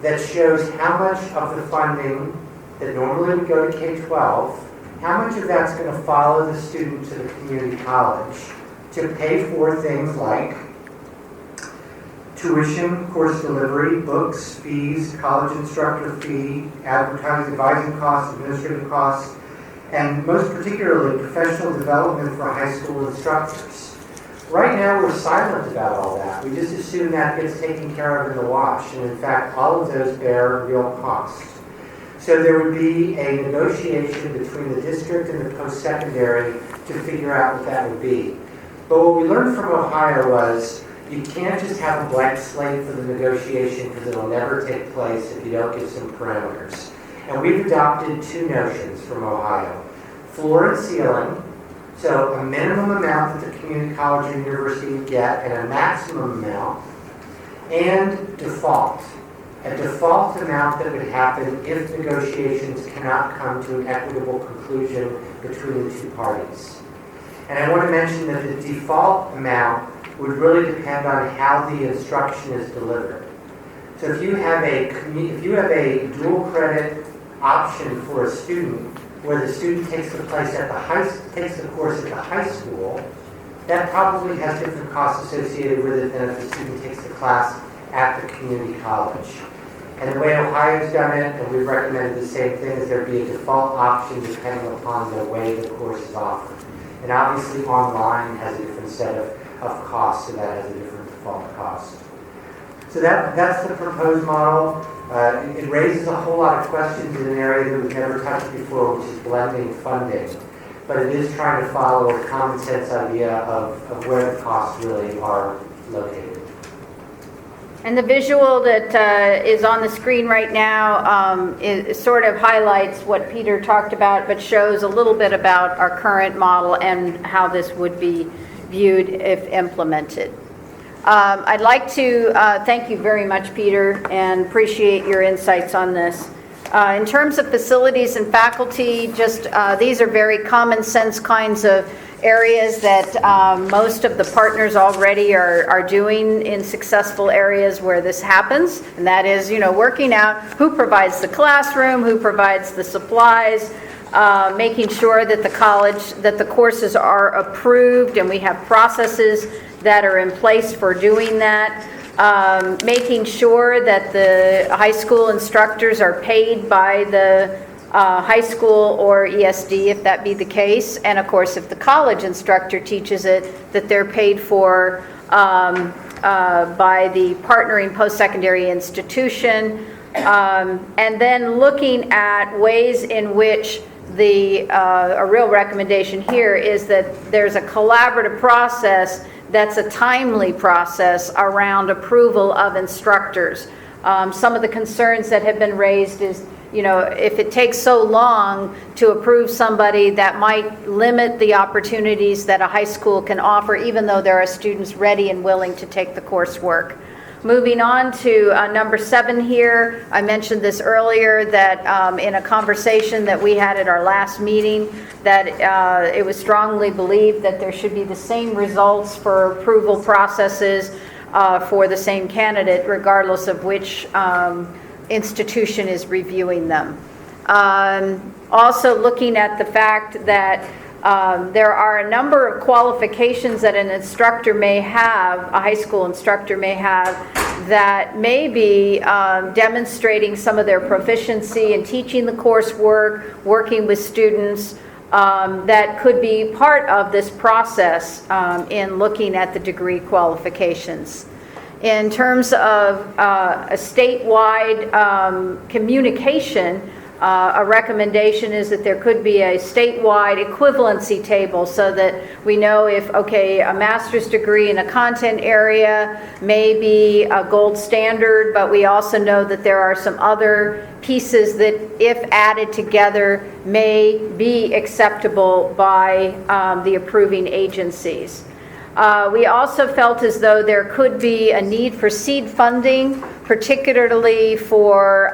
G: that shows how much of the funding that normally would go to K-12, how much of that's going to follow the student to the community college to pay for things like tuition, course delivery, books, fees, college instructor fee, advertising, advising costs, administrative costs, and most particularly professional development for high school instructors. Right now we're silent about all that. We just assume that gets taken care of in the wash, and in fact all of those bear real cost. So there would be a negotiation between the district and the post-secondary to figure out what that would be. But what we learned from Ohio was you can't just have a blank slate for the negotiation because it'll never take place if you don't give some parameters. And we've adopted two notions from Ohio. Floor and ceiling, so a minimum amount that the community college or university would get and a maximum amount, and default. A default amount that would happen if negotiations cannot come to an equitable conclusion between the two parties. And I want to mention that the default amount would really depend on how the instruction is delivered. So if you have a dual credit option for a student where the student takes the course at the high school, that probably has different costs associated with it than if the student takes the class at the community college. And the way Ohio's done it, and we've recommended the same thing, is there be a default option depending upon the way the course is offered. And obviously online has a different set of costs, so that has a different default cost. So that's the proposed model. It raises a whole lot of questions in an area that we've never touched before, which is blending funding. But it is trying to follow a common sense idea of where the costs really are located.
C: And the visual that is on the screen right now is sort of highlights what Peter talked about, but shows a little bit about our current model and how this would be viewed if implemented. I'd like to thank you very much, Peter, and appreciate your insights on this. In terms of facilities and faculty, just these are very common sense kinds of areas that most of the partners already are doing in successful areas where this happens, and that is, working out who provides the classroom, who provides the supplies, making sure that the courses are approved, and we have processes that are in place for doing that. Making sure that the high school instructors are paid by the high school or ESD, if that be the case, and of course if the college instructor teaches it, that they're paid for by the partnering post-secondary institution, and then looking at ways in which a real recommendation here is that there's a collaborative process that's a timely process around approval of instructors. Some of the concerns that have been raised is, if it takes so long to approve somebody, that might limit the opportunities that a high school can offer, even though there are students ready and willing to take the coursework. Moving on to number 7 here, I mentioned this earlier, that in a conversation that we had at our last meeting, that it was strongly believed that there should be the same results for approval processes for the same candidate, regardless of which institution is reviewing them. Also looking at the fact that there are a number of qualifications that an instructor may have, a high school instructor may have, that may be demonstrating some of their proficiency in teaching the coursework, working with students, that could be part of this process in looking at the degree qualifications. In terms of a statewide communication, a recommendation is that there could be a statewide equivalency table so that we know if, a master's degree in a content area may be a gold standard, but we also know that there are some other pieces that, if added together, may be acceptable by the approving agencies. We also felt as though there could be a need for seed funding, particularly for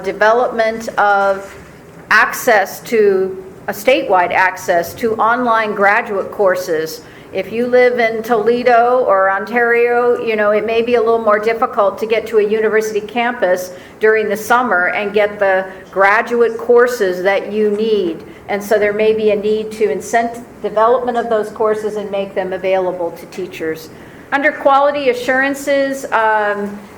C: development of access to, a statewide access to online graduate courses. If you live in Toledo or Ontario, it may be a little more difficult to get to a university campus during the summer and get the graduate courses that you need. And so there may be a need to incent development of those courses and make them available to teachers. Under quality assurances,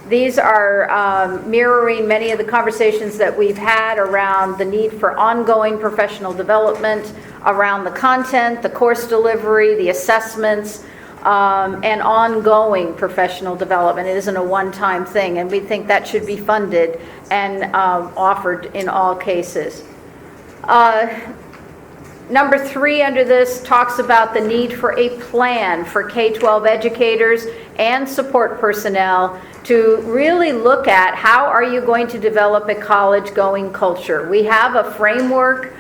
C: these are mirroring many of the conversations that we've had around the need for ongoing professional development, around the content, the course delivery, the assessments, and ongoing professional development. It isn't a one-time thing, and we think that should be funded and offered in all cases. Number 3 under this talks about the need for a plan for K-12 educators and support personnel to really look at how are you going to develop a college-going culture. We have a framework,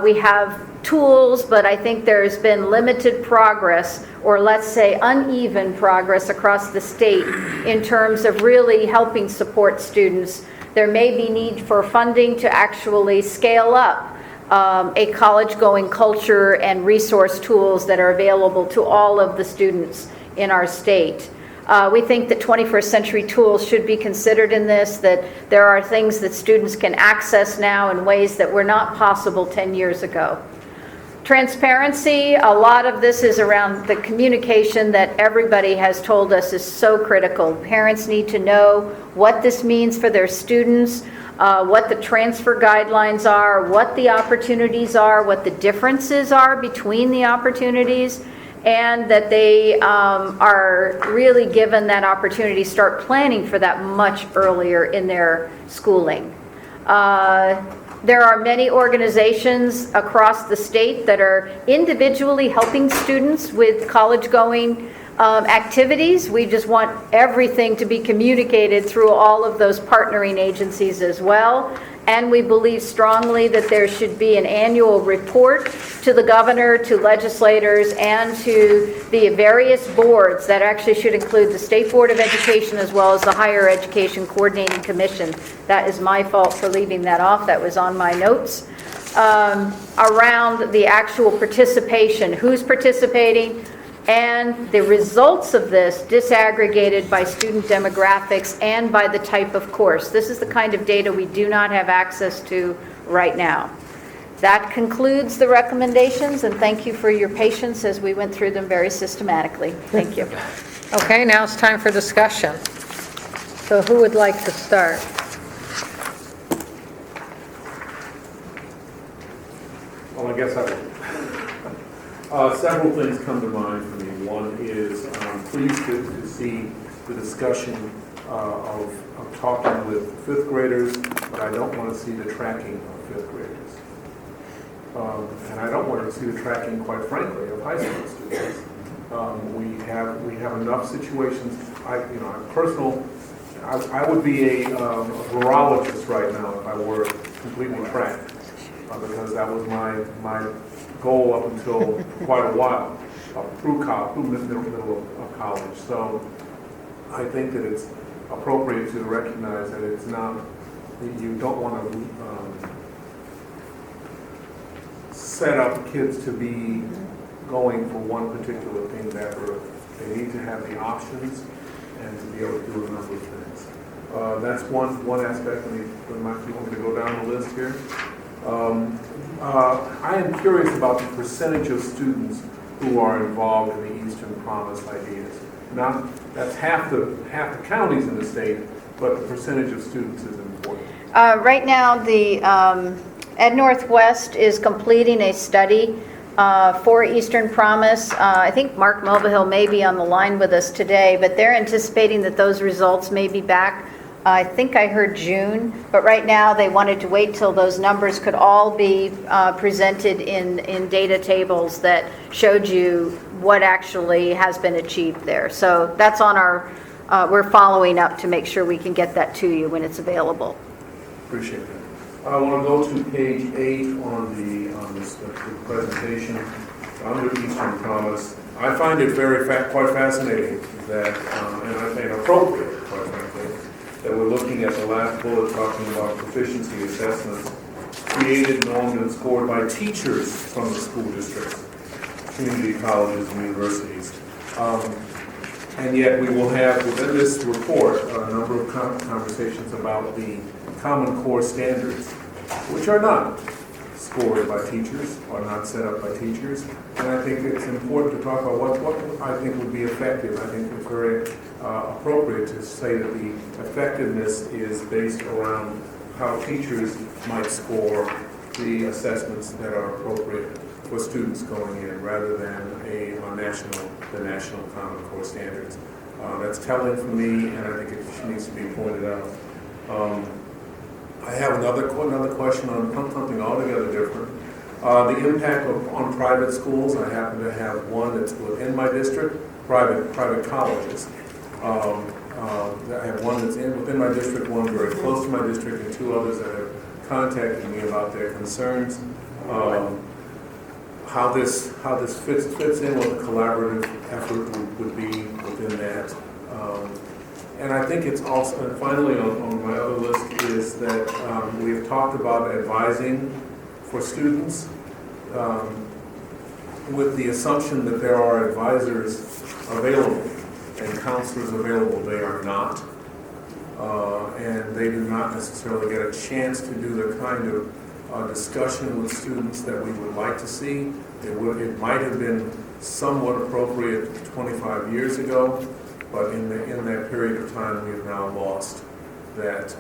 C: we have tools, but I think there's been limited progress, or let's say uneven progress across the state in terms of really helping support students. There may be need for funding to actually scale up a college-going culture and resource tools that are available to all of the students in our state. We think that 21st century tools should be considered in this, that there are things that students can access now in ways that were not possible 10 years ago. Transparency, a lot of this is around the communication that everybody has told us is so critical. Parents need to know what this means for their students, what the transfer guidelines are, what the opportunities are, what the differences are between the opportunities, and that they are really given that opportunity to start planning for that much earlier in their schooling. There are many organizations across the state that are individually helping students with college-going activities. We just want everything to be communicated through all of those partnering agencies as well. And we believe strongly that there should be an annual report to the governor, to legislators, and to the various boards that actually should include the State Board of Education as well as the Higher Education Coordinating Commission. That is my fault for leaving that off. That was on my notes. Around the actual participation, who's participating, and the results of this disaggregated by student demographics and by the type of course. This is the kind of data we do not have access to right now. That concludes the recommendations, and thank you for your patience as we went through them very systematically. Thank you.
A: Okay, now it's time for discussion. So who would like to start?
H: Well, I guess I will. Several things come to mind for me. One is I'm pleased to see the discussion of talking with fifth graders, but I don't want to see the tracking of fifth graders. And I don't want to see the tracking, quite frankly, of high school students. We have enough situations. I would be a virologist right now if I were completely tracked, because that was my goal up until quite a while, through middle of college. So I think that it's appropriate to recognize that it's not, you don't want to set up kids to be going for one particular thing that they need to have the options and to be able to do a number of things. That's one aspect. You want me to go down the list here? I am curious about the percentage of students who are involved in the Eastern Promise ideas. Now, that's half the counties in the state, but the percentage of students is important.
C: Right now, the Ed Northwest is completing a study for Eastern Promise. I think Mark Mulvihill may be on the line with us today, but they're anticipating that those results may be back. I think I heard June, but right now they wanted to wait till those numbers could all be presented in data tables that showed you what actually has been achieved there. So that's on our, we're following up to make sure we can get that to you when it's available.
H: Appreciate that. I want to go to page 8 on the presentation under Eastern Promise. I find it quite fascinating that, and I think appropriate, quite frankly, that we're looking at the last bullet talking about proficiency assessments created, normed, and scored by teachers from the school districts, community colleges, and universities. And yet we will have within this report a number of conversations about the Common Core standards, which are not scored by teachers, are not set up by teachers. And I think it's important to talk about what I think would be effective. I think it's very appropriate to say that the effectiveness is based around how teachers might score the assessments that are appropriate for students going in, rather than the national Common Core standards. That's telling for me, and I think it needs to be pointed out. I have another question on something altogether different. The impact on private schools. I happen to have one that's within my district, private colleges. I have one that's within my district, one very close to my district, and 2 others that have contacted me about their concerns. How this fits in, what the collaborative effort would be within that. And I think it's also, and finally on my other list is that we have talked about advising for students with the assumption that there are advisors available and counselors available. They are not. And they do not necessarily get a chance to do the kind of discussion with students that we would like to see. It might have been somewhat appropriate 25 years ago, but in that period of time, we have now lost that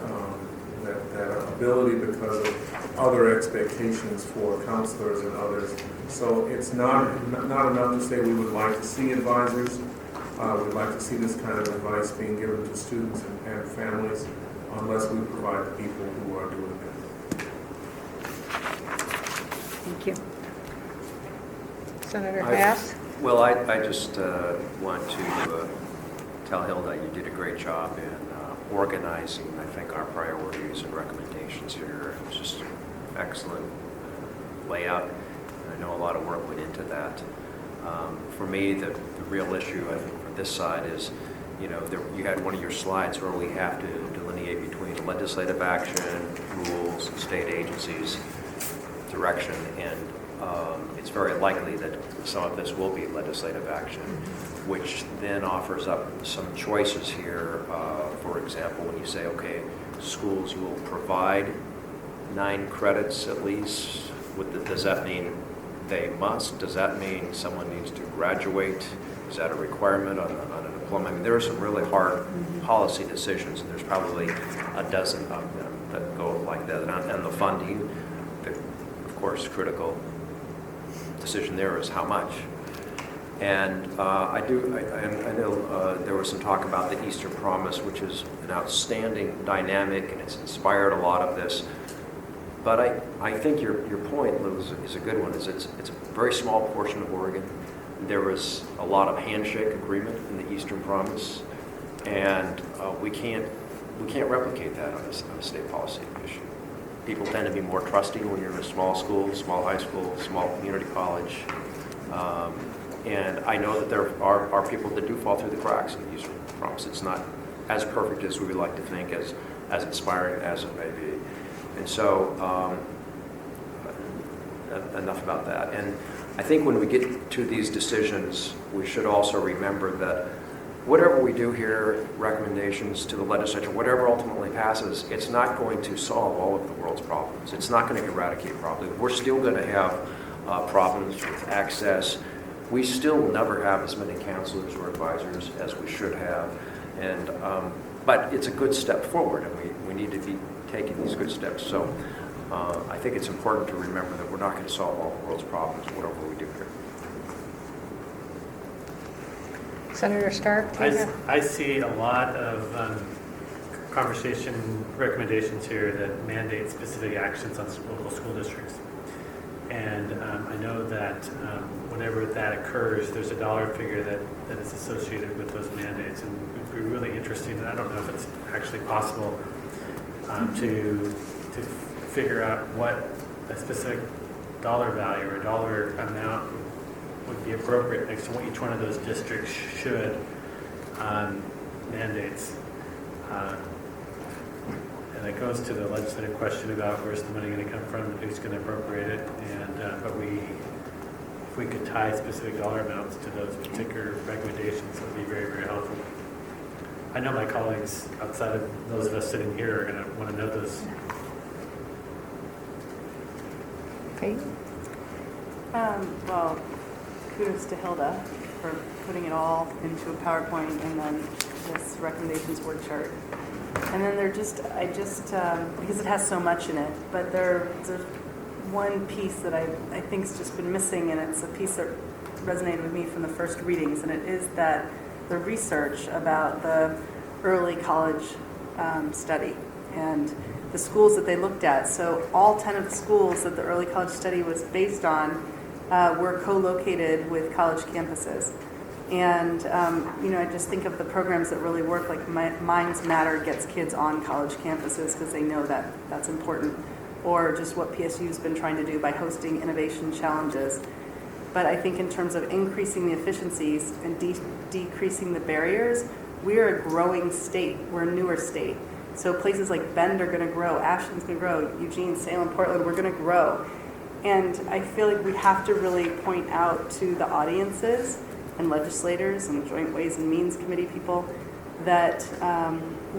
H: ability because of other expectations for counselors and others. So it's not enough to say we would like to see advisors. We'd like to see this kind of advice being given to students and families, unless we provide the people who are doing it.
C: Thank you.
A: Senator Haas?
I: Well, I just want to tell Hilda you did a great job in organizing, I think, our priorities and recommendations here. It was just excellent layout. And I know a lot of work went into that. For me, the real issue, I think, for this side is, you had one of your slides where we have to delineate between legislative action, rules, state agencies, direction, and it's very likely that some of this will be legislative action, which then offers up some choices here. For example, when you say, okay, schools will provide 9 credits at least, does that mean they must? Does that mean someone needs to graduate? Is that a requirement on a diploma? I mean, there are some really hard policy decisions, and there's probably a dozen of them that go like that. And the funding, of course, critical decision there is how much. And I know there was some talk about the Eastern Promise, which is an outstanding dynamic, and it's inspired a lot of this. But I think your point, Lou, is a good one. It's a very small portion of Oregon. There was a lot of handshake agreement in the Eastern Promise, and we can't replicate that on a state policy issue. People tend to be more trusting when you're in a small school, small high school, small community college. And I know that there are people that do fall through the cracks in the Eastern Promise. It's not as perfect as we would like to think, as inspiring as it may be. And so, enough about that. And I think when we get to these decisions, we should also remember that whatever we do here, recommendations to the legislature, whatever ultimately passes, it's not going to solve all of the world's problems. It's not going to eradicate problems. We're still going to have problems with access. We still will never have as many counselors or advisors as we should have. And but it's a good step forward, and we need to be taking these good steps. So I think it's important to remember that we're not going to solve all the world's problems, whatever we do here.
A: Senator Stark? do you have-
B: I see a lot of conversation recommendations here that mandate specific actions on local school districts. And I know that whenever that occurs, there's a dollar figure that is associated with those mandates. And it would be really interesting, and I don't know if it's actually possible to figure out what a specific dollar value or dollar amount would be appropriate next to what each one of those districts should mandates. And it goes to the legislative question about where's the money going to come from and who's going to appropriate it. And but if we could tie specific dollar amounts to those particular recommendations, it would be very, very helpful. I know my colleagues outside of those of us sitting here are going to want to know those.
A: Pete?
D: Well, kudos to Hilda for putting it all into a PowerPoint and then this recommendations word chart. And then because it has so much in it, but there's one piece that I think's just been missing, and it's a piece that resonated with me from the first readings, and it is that the research about the early college study and the schools that they looked at. So all 10 of the schools that the early college study was based on were co-located with college campuses. And, I just think of the programs that really work, like Minds Matter gets kids on college campuses because they know that that's important, or just what PSU's been trying to do by hosting innovation challenges. But I think in terms of increasing the efficiencies and decreasing the barriers, we're a growing state. We're a newer state. So places like Bend are going to grow, Ashland's going to grow, Eugene, Salem, Portland, we're going to grow. And I feel like we have to really point out to the audiences and legislators and Joint Ways and Means Committee people that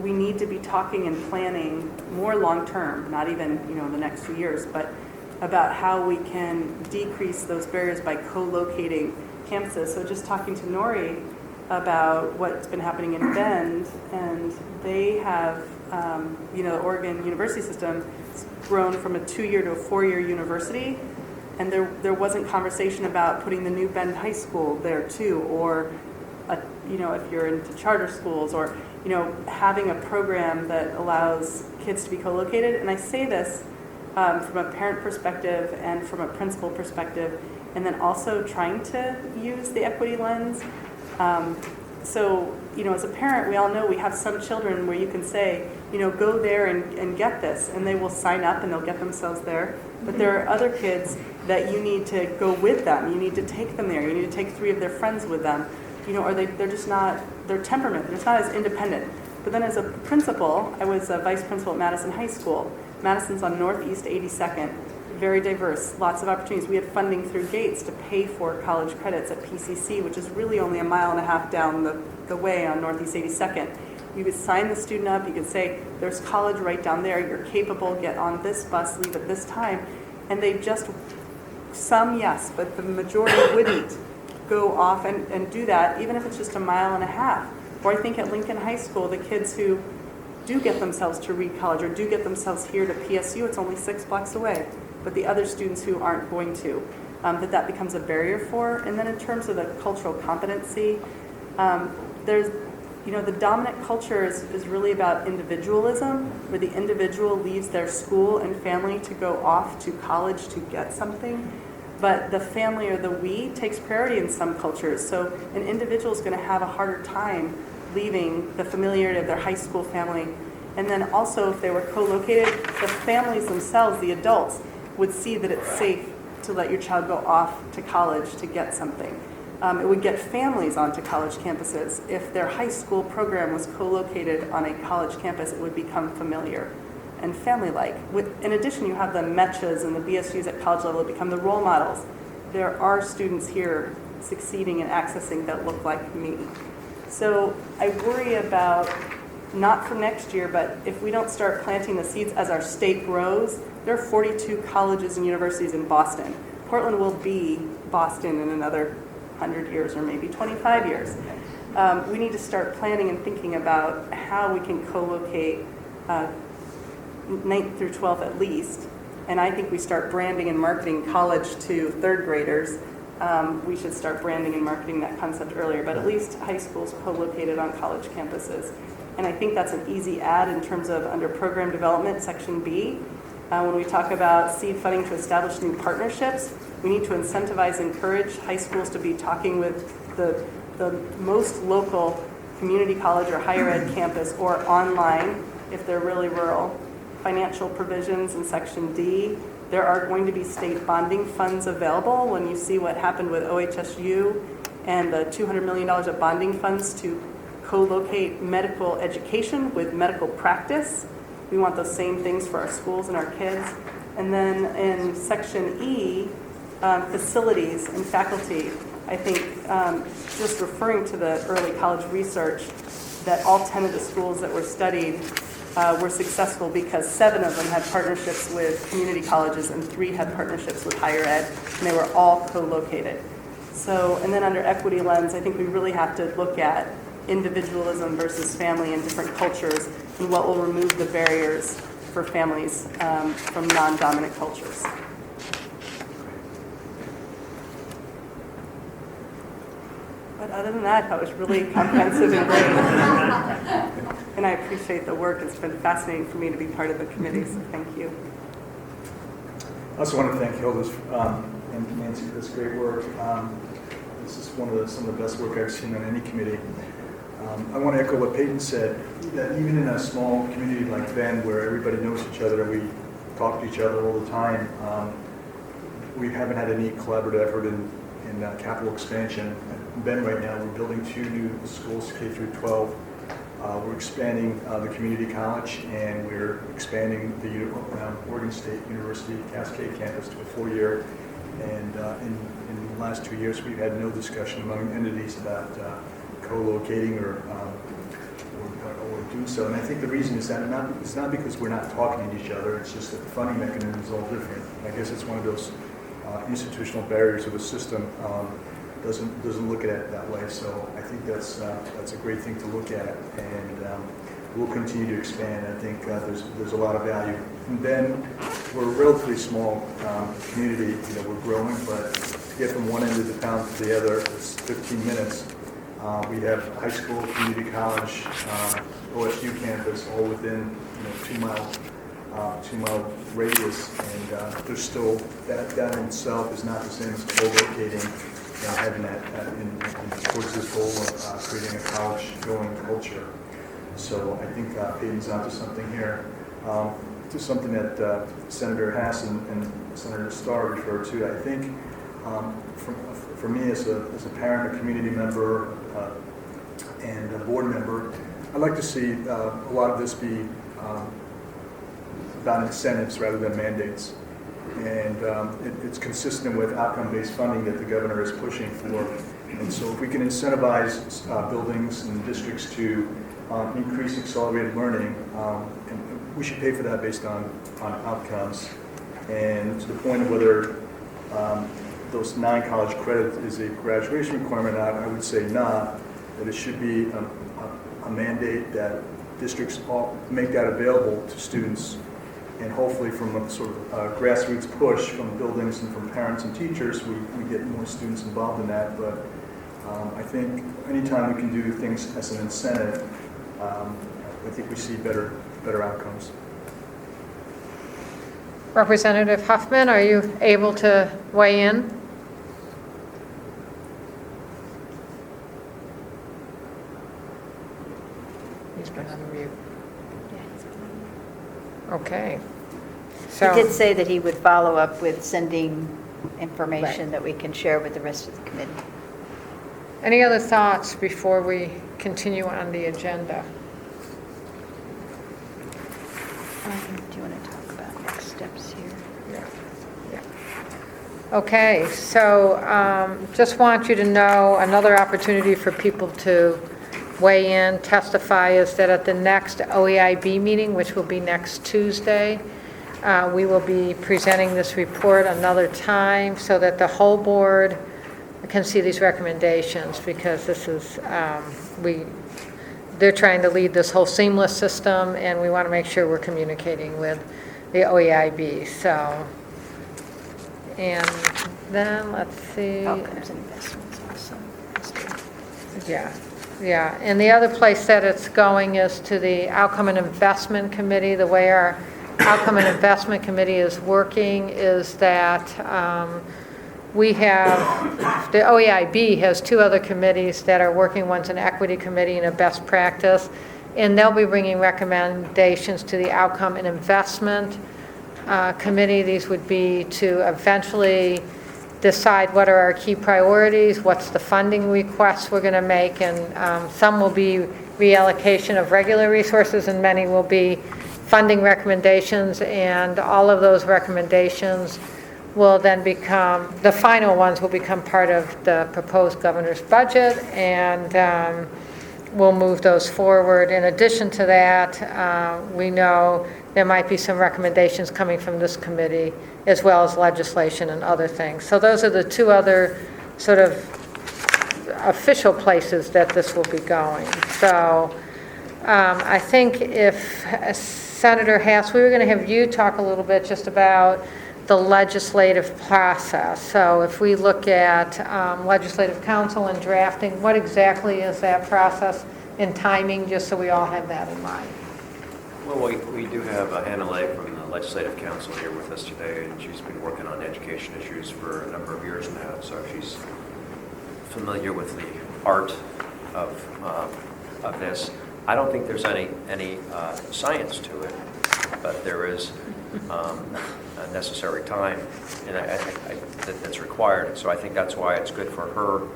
D: we need to be talking and planning more long-term, not even the next few years, but about how we can decrease those barriers by co-locating campuses. So just talking to Nori about what's been happening in Bend, and they have, the Oregon university system has grown from a 2-year to a 4-year university, and there wasn't conversation about putting the new Bend High School there too, or if you're into charter schools, or having a program that allows kids to be co-located. And I say this from a parent perspective and from a principal perspective, and then also trying to use the equity lens. So, as a parent, we all know we have some children where you can say, go there and get this, and they will sign up and they'll get themselves there. But there are other kids that you need to go with them. You need to take them there. You need to take 3 of their friends with them. Or they're just not, their temperament, they're just not as independent. But then as a principal, I was a vice principal at Madison High School. Madison's on Northeast 82nd, very diverse, lots of opportunities. We had funding through Gates to pay for college credits at PCC, which is really only a mile and a half down the way on Northeast 82nd. You could sign the student up, you could say, there's college right down there, you're capable, get on this bus, leave at this time. And they just, some yes, but the majority wouldn't go off and do that, even if it's just a mile and a half. Or I think at Lincoln High School, the kids who do get themselves to Reed College or do get themselves here to PSU, it's only 6 blocks away. But the other students who aren't going to, that becomes a barrier for. And then in terms of the cultural competency, there's, the dominant culture is really about individualism, where the individual leaves their school and family to go off to college to get something. But the family or the we takes priority in some cultures. So an individual is going to have a harder time leaving the familiarity of their high school family. And then also, if they were co-located, the families themselves, the adults, would see that it's safe to let your child go off to college to get something. It would get families onto college campuses. If their high school program was co-located on a college campus, it would become familiar and family-like. In addition, you have the MECHAs and the BSUs at college level that become the role models. There are students here succeeding and accessing that look like me. So I worry about, not for next year, but if we don't start planting the seeds as our state grows, there are 42 colleges and universities in Boston. Portland will be Boston in another 100 years or maybe 25 years. We need to start planning and thinking about how we can co-locate 9th through 12th at least. And I think we start branding and marketing college to 3rd graders. We should start branding and marketing that concept earlier, but at least high schools co-located on college campuses. And I think that's an easy add in terms of under program development, section B. When we talk about seed funding to establish new partnerships, we need to incentivize and encourage high schools to be talking with the most local community college or higher ed campus or online if they're really rural. Financial provisions in section D. There are going to be state bonding funds available when you see what happened with OHSU and the $200 million of bonding funds to co-locate medical education with medical practice. We want those same things for our schools and our kids. And then in section E, facilities and faculty, I think just referring to the early college research that all 10 of the schools that were studied were successful because 7 of them had partnerships with community colleges and 3 had partnerships with higher ed, and they were all co-located. So, and then under equity lens, I think we really have to look at individualism versus family in different cultures and what will remove the barriers for families from non-dominant cultures. But other than that, that was really comprehensive and great. And I appreciate the work. It's been fascinating for me to be part of the committee, so thank you.
E: I also want to thank Hilda and Nancy for this great work. This is some of the best work I've seen on any committee. I want to echo what Peyton said, that even in a small community like Bend, where everybody knows each other and we talk to each other all the time, we haven't had any collaborative effort in capital expansion. In Bend right now, we're building 2 new schools, K through 12. We're expanding the community college, and we're expanding the Oregon State University Cascade campus to a 4-year. And in the last 2 years, we've had no discussion among entities about co-locating or do so. And I think the reason is that it's not because we're not talking to each other. It's just that the funding mechanism is all different. I guess it's one of those institutional barriers of the system. Doesn't look at it that way. So I think that's a great thing to look at, and we'll continue to expand. I think there's a lot of value. And then we're a relatively small community. We're growing, but to get from one end of the town to the other, it's 15 minutes. We have high school, community college, OSU campus, all within 2 miles 2-mile radius, and there's still, that in itself is not the same as co-locating and having that towards this goal of creating a college-going culture. So I think Peyton's onto something here. To something that Senator Hass and Senator Starr referred to. I think for me as a parent, a community member, and a board member, I'd like to see a lot of this be about incentives rather than mandates. And it's consistent with outcome-based funding that the governor is pushing for. And so if we can incentivize buildings and districts to increase accelerated learning, and we should pay for that based on outcomes. And to the point of whether those non-college credits is a graduation requirement or not, I would say not, that it should be a mandate that districts all make that available to students. And hopefully from a sort of grassroots push from buildings and from parents and teachers, we get more students involved in that. But I think anytime we can do things as an incentive, I think we see better outcomes.
A: Representative Huffman, are you able to weigh in? He's been on mute. Okay.
C: He
A: So,
C: did say that he would follow up with sending information that we can share with the rest of the committee.
A: any other thoughts before we continue on the agenda?
C: Do you want to talk about next steps here?
A: Okay, so just want you to know, another opportunity for people to weigh in, testify, is that at the next OEIB meeting, which will be next Tuesday, we will be presenting this report another time so that the whole board can see these recommendations, because this is, they're trying to lead this whole seamless system, and we want to make sure we're communicating with the OEIB. So, and then let's see.
C: Outcomes and investments also.
A: Yeah. And the other place that it's going is to the Outcome and Investment Committee. The way our Outcome and Investment Committee is working is that we have, the OEIB has two other committees that are working. One's an equity committee and a best practice, and they'll be bringing recommendations to the Outcome and Investment Committee. These would be to eventually decide what are our key priorities, what's the funding requests we're going to make, and some will be reallocation of regular resources, and many will be funding recommendations, and all of those recommendations will then become, the final ones will become part of the proposed governor's budget, and we'll move those forward. In addition to that, we know there might be some recommendations coming from this committee, as well as legislation and other things. So those are the two other sort of official places that this will be going. So I think if Senator Hass, we were going to have you talk a little bit just about the legislative process. So if we look at legislative council and drafting, what exactly is that process in timing, just so we all have that in mind?
I: Well, we do have Hannah Lay from the Legislative Council here with us today, and she's been working on education issues for a number of years now, so she's familiar with the art of this. I don't think there's any science to it, but there is a necessary time, and that's required. And so I think that's why it's good for her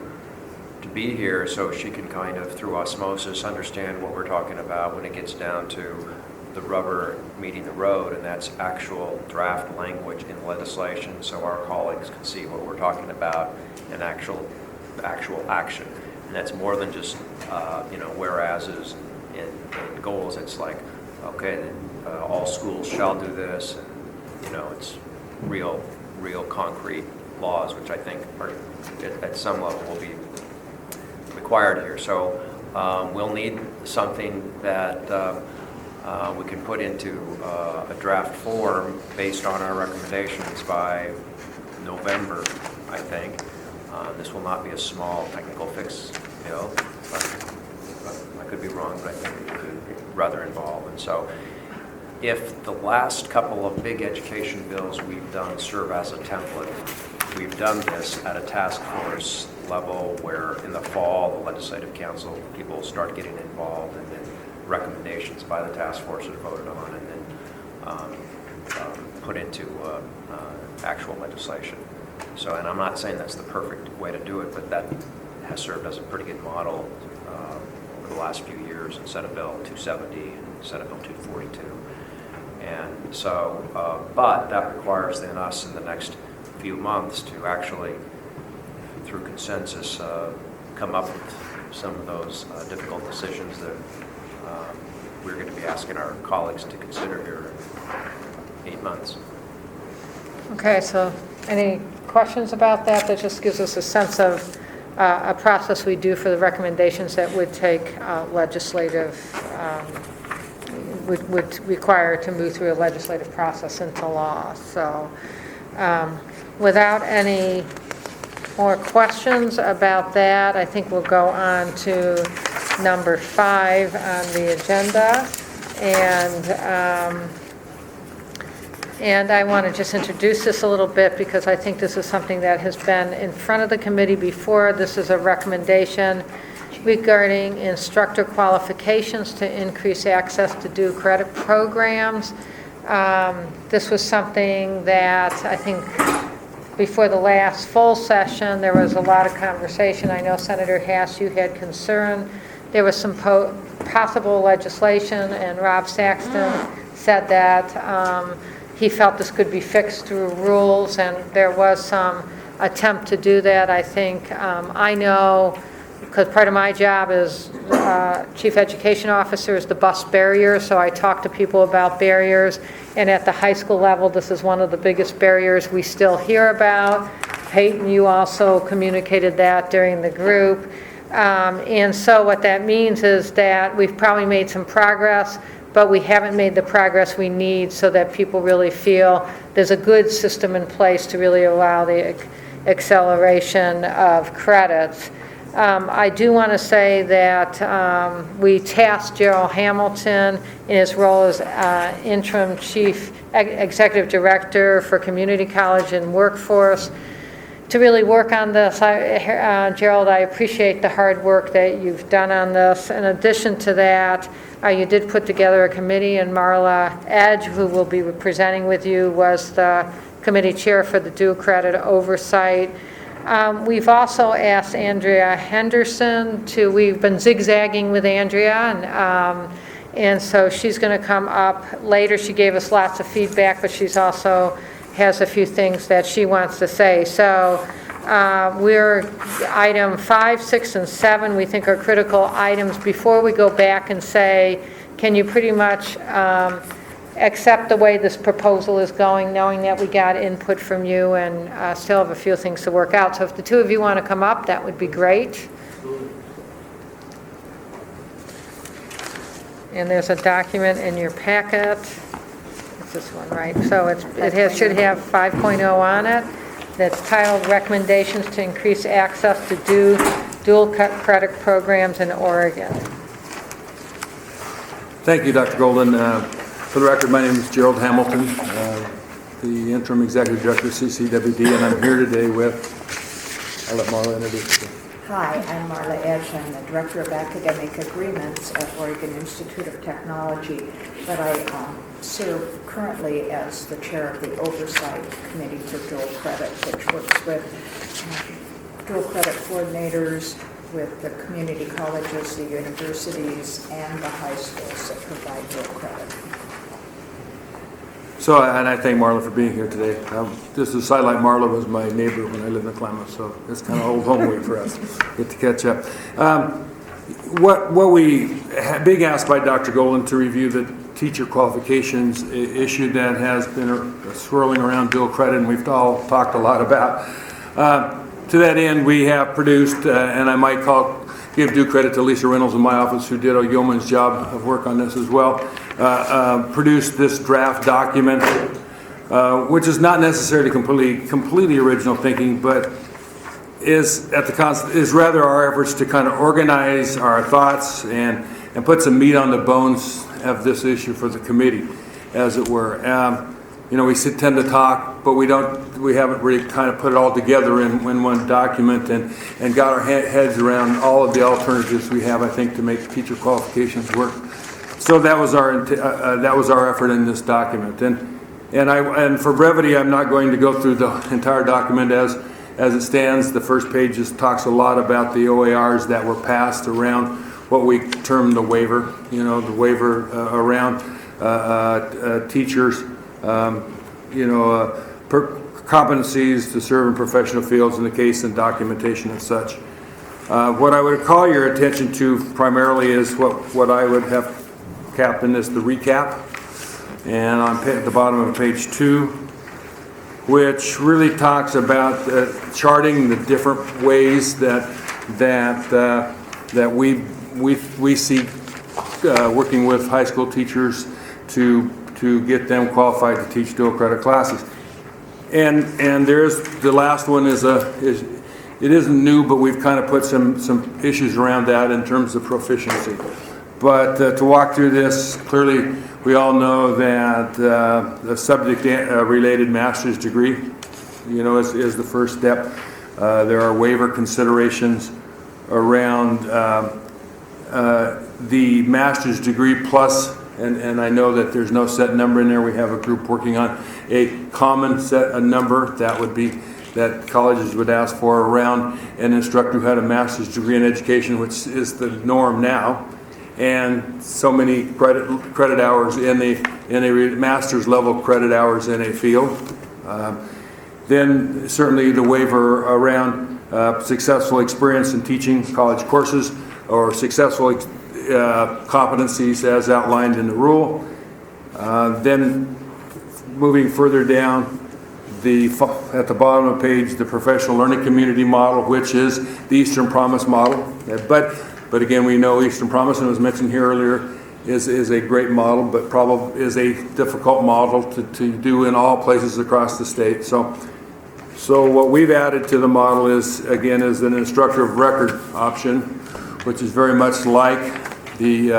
I: to be here, so she can kind of, through osmosis, understand what we're talking about when it gets down to the rubber meeting the road, and that's actual draft language in legislation, so our colleagues can see what we're talking about in actual action. And that's more than just whereases and goals. It's like, okay, then, all schools shall do this, and it's real concrete laws, which I think are at some level will be required here. So we'll need something that we can put into a draft form based on our recommendations by November, I think. This will not be a small technical fix, but I could be wrong, but I think it could be rather involved. And so if the last couple of big education bills we've done serve as a template, we've done this at a task force level where in the fall, the legislative council, people start getting involved, and then recommendations by the task force are voted on and then put into actual legislation. So, and I'm not saying that's the perfect way to do it, but that has served as a pretty good model over the last few years in Senate Bill 270 and Senate Bill 242. And so, but that requires then us in the next few months to actually, through consensus, come up with some of those difficult decisions that we're going to be asking our colleagues to consider here in 8 months.
A: Okay, so any questions about that? That just gives us a sense of a process we do for the recommendations that would take legislative, would require to move through a legislative process into law. So without any more questions about that, I think we'll go on to number 5 on the agenda. And I want to just introduce this a little bit because I think this is something that has been in front of the committee before. This is a recommendation regarding instructor qualifications to increase access to due credit programs. This was something that I think before the last full session, there was a lot of conversation. I know Senator Hass, you had concern. There was some possible legislation, and Rob Saxton said that he felt this could be fixed through rules, and there was some attempt to do that, I think. I know, because part of my job is Chief Education Officer is the bus barrier, so I talk to people about barriers, and at the high school level, this is one of the biggest barriers we still hear about. Peyton, you also communicated that during the group. And so what that means is that we've probably made some progress, but we haven't made the progress we need so that people really feel there's a good system in place to really allow the acceleration of credits. I do want to say that we tasked Gerald Hamilton in his role as interim chief executive director for community college and workforce to really work on this. Gerald, I appreciate the hard work that you've done on this. In addition to that, you did put together a committee, and Marla Edge, who will be presenting with you, was the committee chair for the dual credit oversight. We've also asked Andrea Henderson we've been zigzagging with Andrea, and so she's going to come up later. She gave us lots of feedback, but she's also has a few things that she wants to say. So we're item 5, 6, and 7 we think are critical items. Before we go back and say, can you pretty much accept the way this proposal is going, knowing that we got input from you and still have a few things to work out. So if the two of you want to come up, that would be great. And there's a document in your packet. It's this one, right? So should have 5.0 on it. That's titled Recommendations to Increase Access to Dual Credit Programs in Oregon.
J: Thank you, Dr. Golden. For the record, my name is Gerald Hamilton, the Interim Executive Director of CCWD, and I'm here today I'll let Marla introduce you.
K: Hi, I'm Marla Edge. I'm the Director of Academic Agreements at Oregon Institute of Technology, but I serve currently as the Chair of the Oversight Committee for Dual Credit, which works with dual credit coordinators, with the community colleges, the universities, and the high schools that provide dual credit.
J: So, and I thank Marla for being here today. Just to sidelight, Marla was my neighbor when I lived in Klamath, so it's kind of old home way for us. Get to catch up. What we being asked by Dr. Golden to review the teacher qualifications issue that has been swirling around dual credit, and we've all talked a lot about. To that end, we have produced, and I might give due credit to Lisa Reynolds in my office, who did a yeoman's job of work on this as well, produced this draft document, which is not necessarily completely original thinking, but is rather our efforts to kind of organize our thoughts and put some meat on the bones of this issue for the committee. as it were. We tend to talk, but we haven't really kind of put it all together in one document and got our heads around all of the alternatives we have, I think, to make teacher qualifications work. So that was our effort in this document. And for brevity, I'm not going to go through the entire document as it stands. The first page just talks a lot about the OERs that were passed around what we term the waiver. The waiver around teachers. Competencies to serve in professional fields in the case and documentation and such. What I would call your attention to primarily is what I would have capped in this, the recap. And at the bottom of page 2, which really talks about charting the different ways that we see working with high school teachers to get them qualified to teach dual credit classes. And there's the last one it isn't new, but we've kind of put some issues around that in terms of proficiency. But to walk through this, clearly we all know that the subject related master's degree, is the first step. There are waiver considerations around the master's degree plus. And I know that there's no set number in there. We have a group working on a common a number that colleges would ask for around an instructor who had a master's degree in education, which is the norm now, and so many credit hours in a master's level credit hours in a field. Then certainly the waiver around successful experience in teaching college courses or successful competencies as outlined in the rule. Then moving further down, at the bottom of the page, the professional learning community model, which is the Eastern Promise model. But again, we know Eastern Promise, and it was mentioned here earlier, is a great model, but probably is a difficult model to do in all places across the state. So what we've added to the model is an instructor of record option, which is very much like the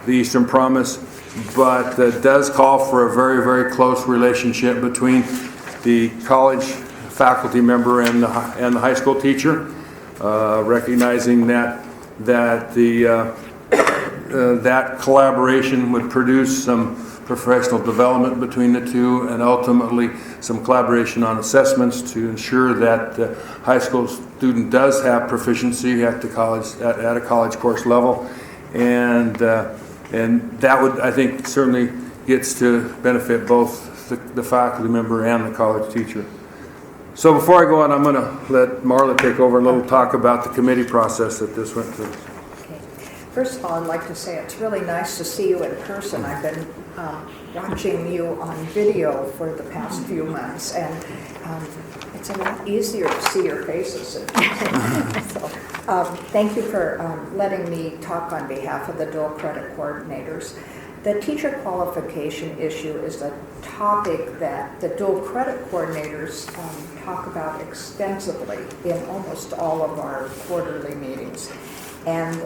J: Eastern Promise, but does call for a very, very close relationship between the college faculty member and the high school teacher, recognizing that collaboration would produce some professional development between the two, and ultimately some collaboration on assessments to ensure that the high school student does have proficiency at a college course level, and that would, I think, certainly gets to benefit both the faculty member and the college teacher. So before I go on, I'm going to let Marla take over a little talk about the committee process that this went through.
K: Okay. First of all, I'd like to say it's really nice to see you in person. I've been watching you on video for the past few months, and it's a lot easier to see your faces. So, thank you for letting me talk on behalf of the dual credit coordinators. The teacher qualification issue is a topic that the dual credit coordinators talk about extensively in almost all of our quarterly meetings. And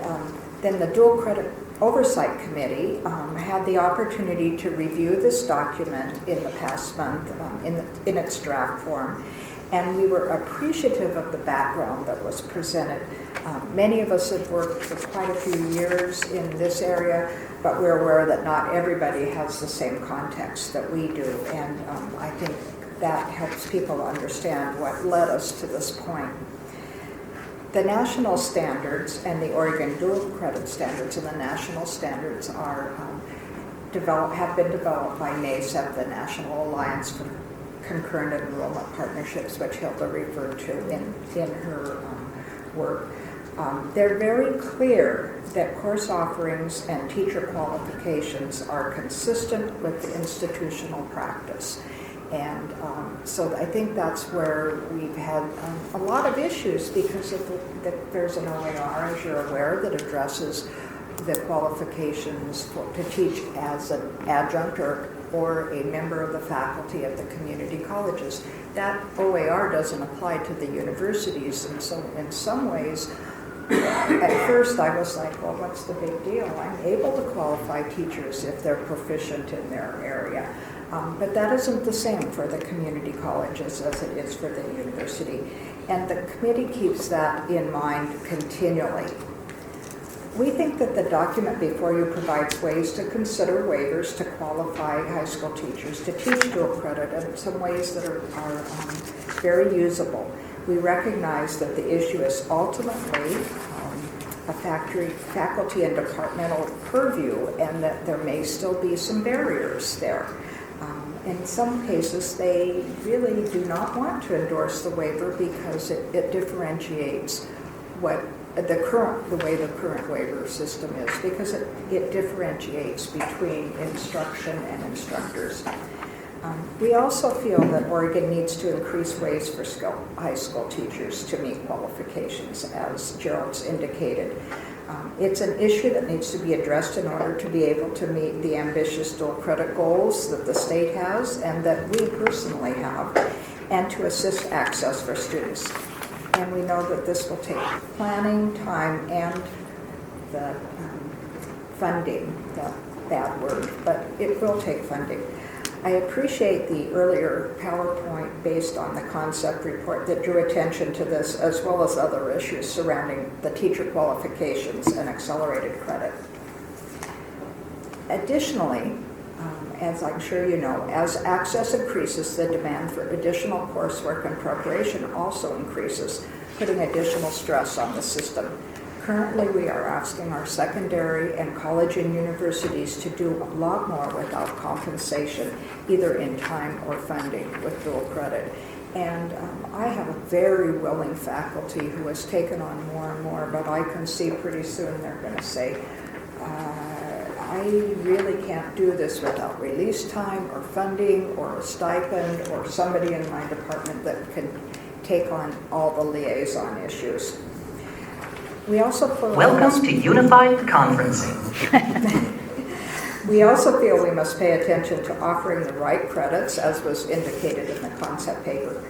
K: then the Dual Credit Oversight Committee had the opportunity to review this document in the past month in its draft form. And we were appreciative of the background that was presented. Many of us have worked for quite a few years in this area, but we're aware that not everybody has the same context that we do. And I think that helps people understand what led us to this point. The national standards and the Oregon dual credit standards and the national standards are have been developed by NASEP, the National Alliance for Concurrent Enrollment Partnerships, which Hilda referred to in her work. They're very clear that course offerings and teacher qualifications are consistent with the institutional practice. And so I think that's where we've had a lot of issues because of there's an OER, as you're aware, that addresses the qualifications to teach as an adjunct or a member of the faculty at the community colleges. That OER doesn't apply to the universities, and so in some ways At first, I was like, well, what's the big deal? I'm able to qualify teachers if they're proficient in their area. But that isn't the same for the community colleges as it is for the university. And the committee keeps that in mind continually. We think that the document before you provides ways to consider waivers to qualify high school teachers to teach dual credit, and some ways that are very usable. We recognize that the issue is ultimately a faculty and departmental purview, and that there may still be some barriers there. In some cases, they really do not want to endorse the waiver because it differentiates the way the current waiver system is, because it differentiates between instruction and instructors. We also feel that Oregon needs to increase ways for high school teachers to meet qualifications, as Gerald's indicated. It's an issue that needs to be addressed in order to be able to meet the ambitious dual credit goals that the state has and that we personally have, and to assist access for students. And we know that this will take planning, time, and the funding, the bad word, but it will take funding. I appreciate the earlier PowerPoint based on the concept report that drew attention to this, as well as other issues surrounding the teacher qualifications and accelerated credit. Additionally, as I'm sure you know, as access increases, the demand for additional coursework and preparation also increases, putting additional stress on the system. Currently, we are asking our secondary and college and universities to do a lot more without compensation, either in time or funding with dual credit. And I have a very willing faculty who has taken on more and more, but I can see pretty soon they're going to say, I really can't do this without release time or funding or a stipend or somebody in my department that can take on all the liaison issues. We also feel
L: Welcome to Unified Conferencing.
K: We also feel we must pay attention to offering the right credits, as was indicated in the concept paper.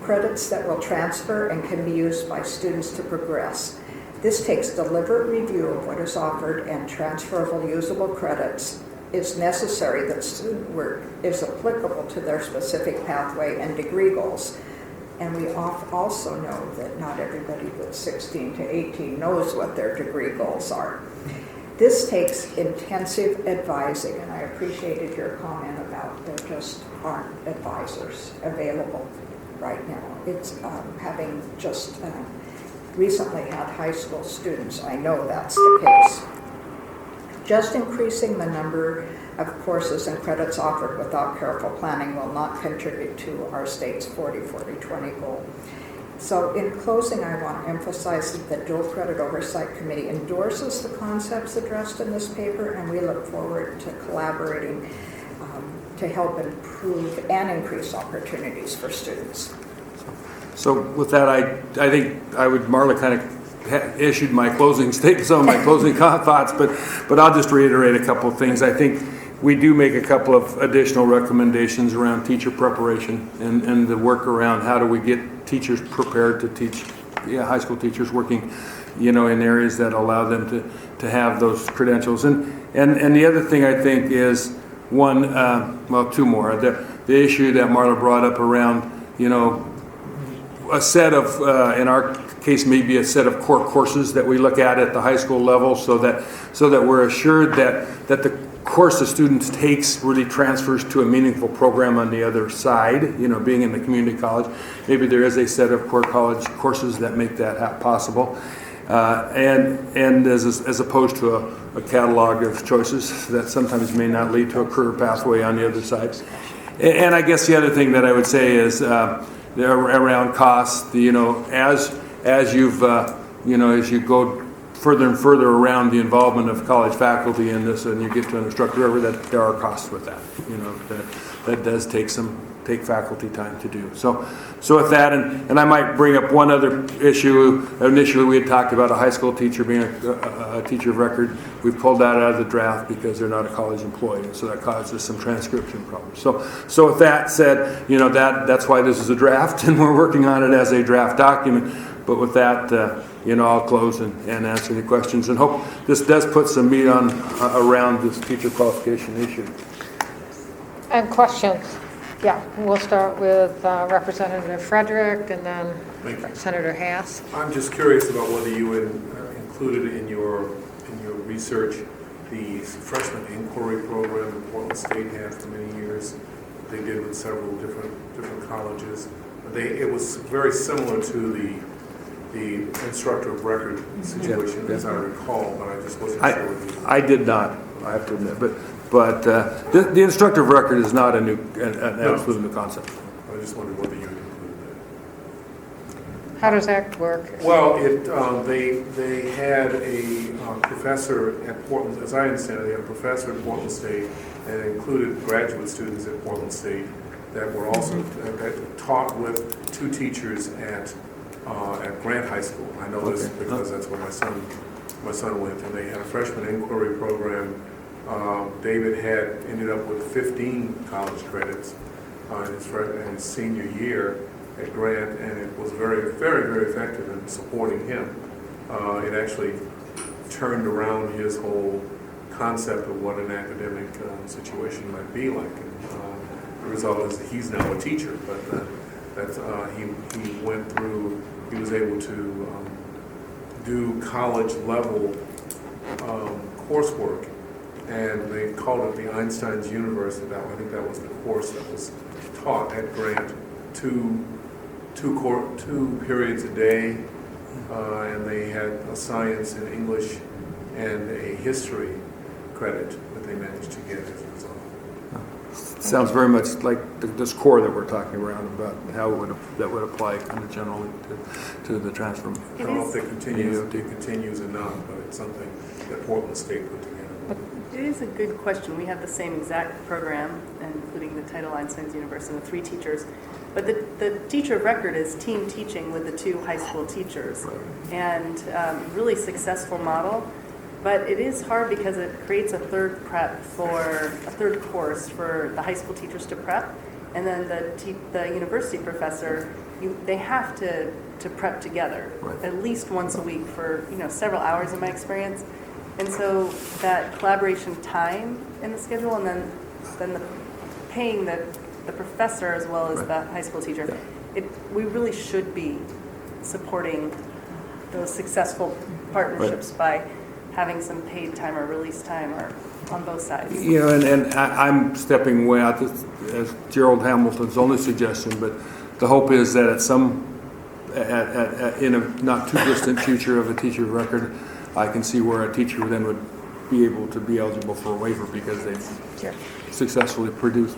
K: Credits that will transfer and can be used by students to progress. This takes deliberate review of what is offered, and transferable usable credits is necessary that student work is applicable to their specific pathway and degree goals. And we also know that not everybody that's 16 to 18 knows what their degree goals are. This takes intensive advising, and I appreciated your comment about there just aren't advisors available right now. It's having just recently had high school students, I know that's the case. Just increasing the number of courses and credits offered without careful planning will not contribute to our state's 40-40-20 goal. So in closing, I want to emphasize that the Dual Credit Oversight Committee endorses the concepts addressed in this paper, and we look forward to collaborating to help improve and increase opportunities for students.
J: So with that, I think Marla kind of issued my closing statement, some of my closing thoughts, but I'll just reiterate a couple of things. I think we do make a couple of additional recommendations around teacher preparation and the work around how do we get teachers prepared to teach, high school teachers working, in areas that allow them to have those credentials. And the other thing I think is two more. The issue that Marla brought up around, a set of, in our case, maybe a set of core courses that we look at the high school level, so that we're assured that the course the students takes really transfers to a meaningful program on the other side, being in the community college. Maybe there is a set of core college courses that make that possible. And as opposed to a catalog of choices that sometimes may not lead to a career pathway on the other side. And I guess the other thing that I would say is around costs. As you've as you go further and further around the involvement of college faculty in this, and you get to an instructor, that there are costs with that. That does take faculty time to do. So with that, and I might bring up one other issue. Initially, we had talked about a high school teacher being a teacher of record. We've pulled that out of the draft because they're not a college employee, and so that causes some transcription problems. So with that said, that's why this is a draft, and we're working on it as a draft document. But with that, I'll close and answer any questions, and hope this does put some meat on around this teacher qualification issue.
A: And questions? Yeah, we'll start with Representative Frederick and then
H: Thank you.
A: Senator Haas.
H: I'm just curious about whether you included in your research the freshman inquiry program that Portland State had for many years. They did with several different colleges. It was very similar to the instructor of record situation, as I recall, but I just wasn't sure whether you...
J: I did not, I have to admit, but the instructor of record is not an absolute new concept.
H: I just wondered whether you included
A: How does that work?
H: that. Well, they had a professor at Portland, as I understand it, they had a professor at Portland State, and it included graduate students at Portland State that were also that taught with two teachers at Grant High School. I know this because that's where my son went, and they had a freshman inquiry program. David had ended up with 15 college credits in his senior year at Grant, and it was very, very, very effective in supporting him. It actually turned around his whole concept of what an academic situation might be like. And, the result is that he's now a teacher, but he went through. He was able to do college level coursework, and they called it the Einstein's Universe. I think that was the course that was taught at Grant. Two periods a day, and they had a science and English and a history credit that they managed to get as a result.
J: Sounds very much like this core that we're talking around about how that would apply kind of generally to the transfer.
H: I don't know if it continues enough, but it's something that Portland State put together.
D: It is a good question. We have the same exact program, including the title Einstein's Universe and the 3 teachers. But the teacher of record is team teaching with the 2 high school teachers, and really successful model. But it is hard because it creates a third course for the high school teachers to prep, and then the university professor, they have to prep together at least once a week for several hours in my experience. And so that collaboration time in the schedule, and then the paying the professor as well as the high school teacher, we really should be supporting those successful partnerships by having some paid time or release time or on both sides.
J: And I'm stepping way out as Gerald Hamilton's only suggestion, but the hope is that in a not too distant future of a teacher of record, I can see where a teacher then would be able to be eligible for a waiver because they've successfully produced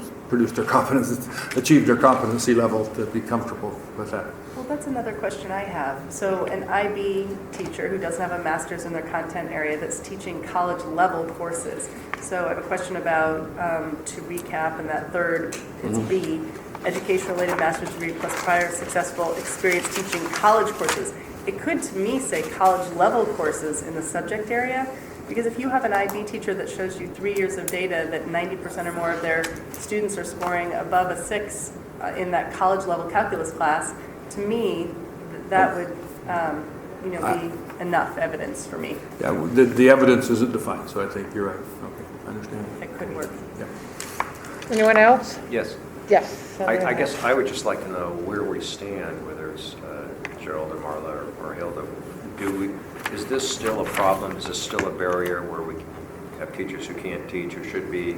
J: their competence, achieved their competency level to be comfortable with that.
D: Well, that's another question I have. So an IB teacher who doesn't have a master's in their content area that's teaching college level courses. So I have a question about, to recap, and that third is B, education-related master's degree plus prior successful experience teaching college courses. It could, to me, say college level courses in the subject area, because if you have an IB teacher that shows you 3 years of data that 90% or more of their students are scoring above a 6 in that college level calculus class, to me, that would be enough evidence for me.
J: Yeah, the evidence isn't defined, so I think you're right. Okay, I understand.
D: It could work.
J: Yeah.
A: Anyone else?
I: Yes.
A: Yes.
I: I guess I would just like to know where we stand, whether it's Gerald or Marla or Hilda. Is this still a problem? Is this still a barrier where we have teachers who can't teach or should be?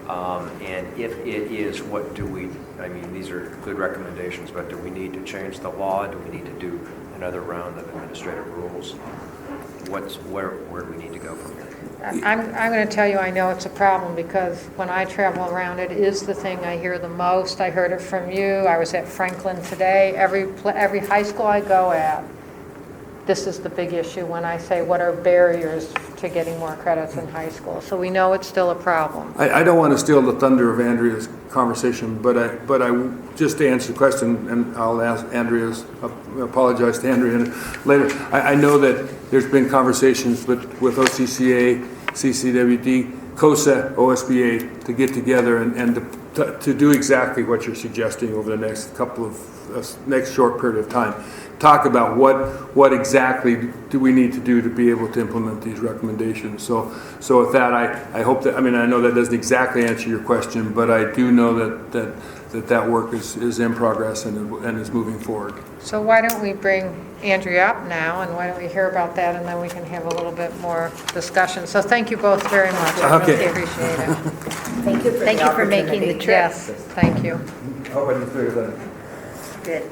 I: And if it is, what do we, these are good recommendations, but do we need to change the law? Do we need to do another round of administrative rules? Where do we need to go from here?
A: I'm going to tell you I know it's a problem because when I travel around, it is the thing I hear the most. I heard it from you. I was at Franklin today. Every high school I go at, this is the big issue when I say what are barriers to getting more credits in high school. So we know it's still a problem.
J: I don't want to steal the thunder of Andrea's conversation, but I just to answer the question, and I'll ask Andrea's, apologize to Andrea later. I know that there's been conversations with OCCA, CCWD, COSA, OSBA to get together and to to do exactly what you're suggesting over the next next short period of time. Talk about what exactly do we need to do to be able to implement these recommendations. So with that, I hope that, I mean, I know that doesn't exactly answer your question, but I do know that work is in progress and is moving forward.
A: So why don't we bring Andrea up now, and why don't we hear about that, and then we can have a little bit more discussion. So thank you both very much. I really
J: Okay.
A: appreciate it.
K: Thank you for the
C: Thank you for making the
K: opportunity.
C: trip.
A: Yes, thank you.
E: I hope I didn't clear that.
C: Good.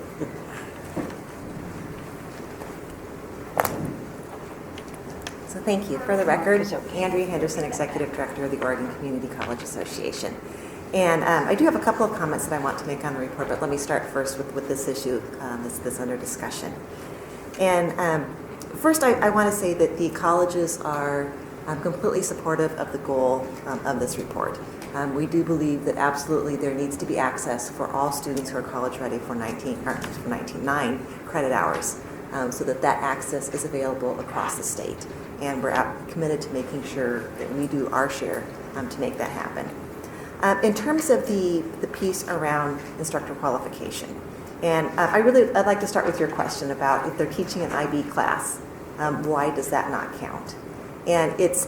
M: So thank you. For the record, Andrea Henderson, Executive Director of the Oregon Community College Association. And I do have a couple of comments that I want to make on the report, but let me start first with this issue that's under discussion. And first, I want to say that the colleges are completely supportive of the goal of this report. We do believe that absolutely there needs to be access for all students who are college ready for 9 credit hours, so that access is available across the state. And we're committed to making sure that we do our share to make that happen. In terms of the piece around instructor qualification, and I'd like to start with your question about if they're teaching an IB class, why does that not count? And it's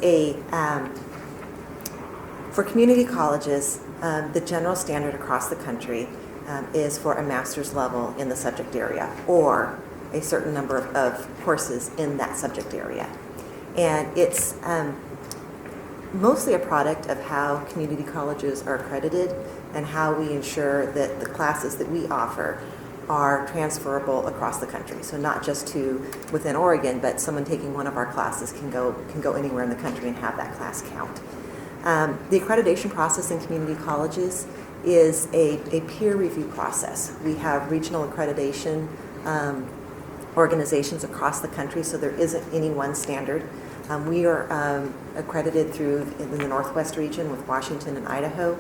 M: for community colleges, the general standard across the country is for a master's level in the subject area or a certain number of courses in that subject area. And it's mostly a product of how community colleges are accredited and how we ensure that the classes that we offer are transferable across the country. So not just to within Oregon, but someone taking one of our classes can go anywhere in the country and have that class count. The accreditation process in community colleges is a peer review process. We have regional accreditation organizations across the country, so there isn't any one standard. We are accredited in the Northwest region with Washington and Idaho,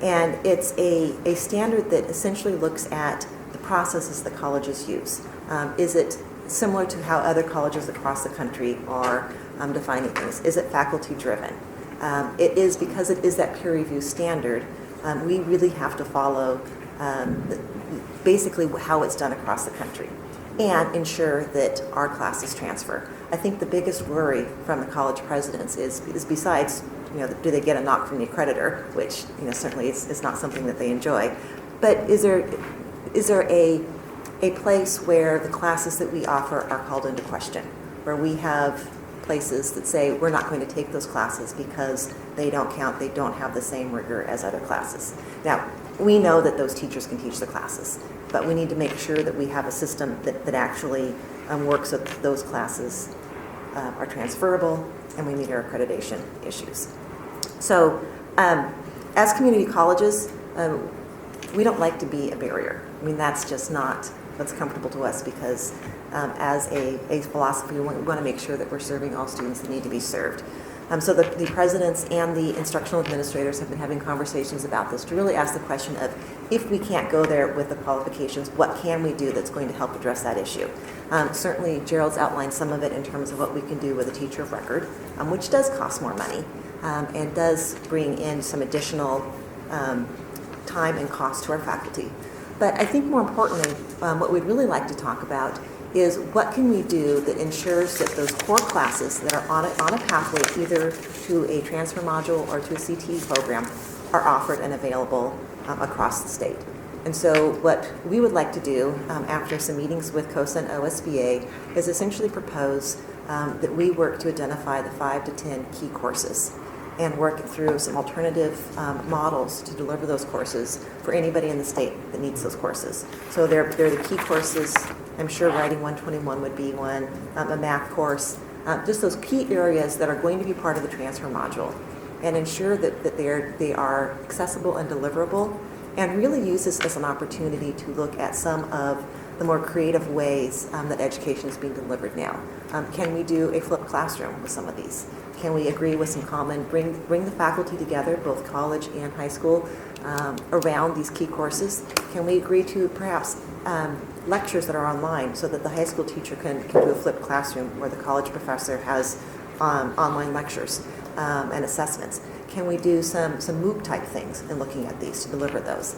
M: and it's a standard that essentially looks at the processes that colleges use. Is it similar to how other colleges across the country are defining things? Is it faculty driven? It is, because it is that peer review standard, we really have to follow basically how it's done across the country and ensure that our classes transfer. I think the biggest worry from the college presidents is besides, do they get a knock from the accreditor, which certainly is not something that they enjoy, but is there a place where the classes that we offer are called into question, where we have places that say we're not going to take those classes because they don't count, they don't have the same rigor as other classes. Now, we know that those teachers can teach the classes, but we need to make sure that we have a system that actually works so that those classes are transferable and we meet our accreditation issues. So as community colleges, we don't like to be a barrier. I mean, that's just not what's comfortable to us, because as a philosophy, we want to make sure that we're serving all students that need to be served. So the presidents and the instructional administrators have been having conversations about this to really ask the question of, if we can't go there with the qualifications, what can we do that's going to help address that issue? Certainly, Gerald's outlined some of it in terms of what we can do with a teacher of record, which does cost more money and does bring in some additional time and cost to our faculty. But I think more importantly, what we'd really like to talk about is what can we do that ensures that those core classes that are on a pathway either to a transfer module or to a CTE program are offered and available across the state. And so what we would like to do after some meetings with COSA and OSBA is essentially propose that we work to identify the 5 to 10 key courses and work through some alternative models to deliver those courses for anybody in the state that needs those courses. So they're the key courses. I'm sure Writing 121 would be one, a math course, just those key areas that are going to be part of the transfer module, and ensure that they are accessible and deliverable, and really use this as an opportunity to look at some of the more creative ways that education is being delivered now. Can we do a flipped classroom with some of these? Can we agree with some common, bring the faculty together, both college and high school, around these key courses? Can we agree to perhaps lectures that are online so that the high school teacher can do a flipped classroom where the college professor has online lectures and assessments? can we do some MOOC type things in looking at these to deliver those?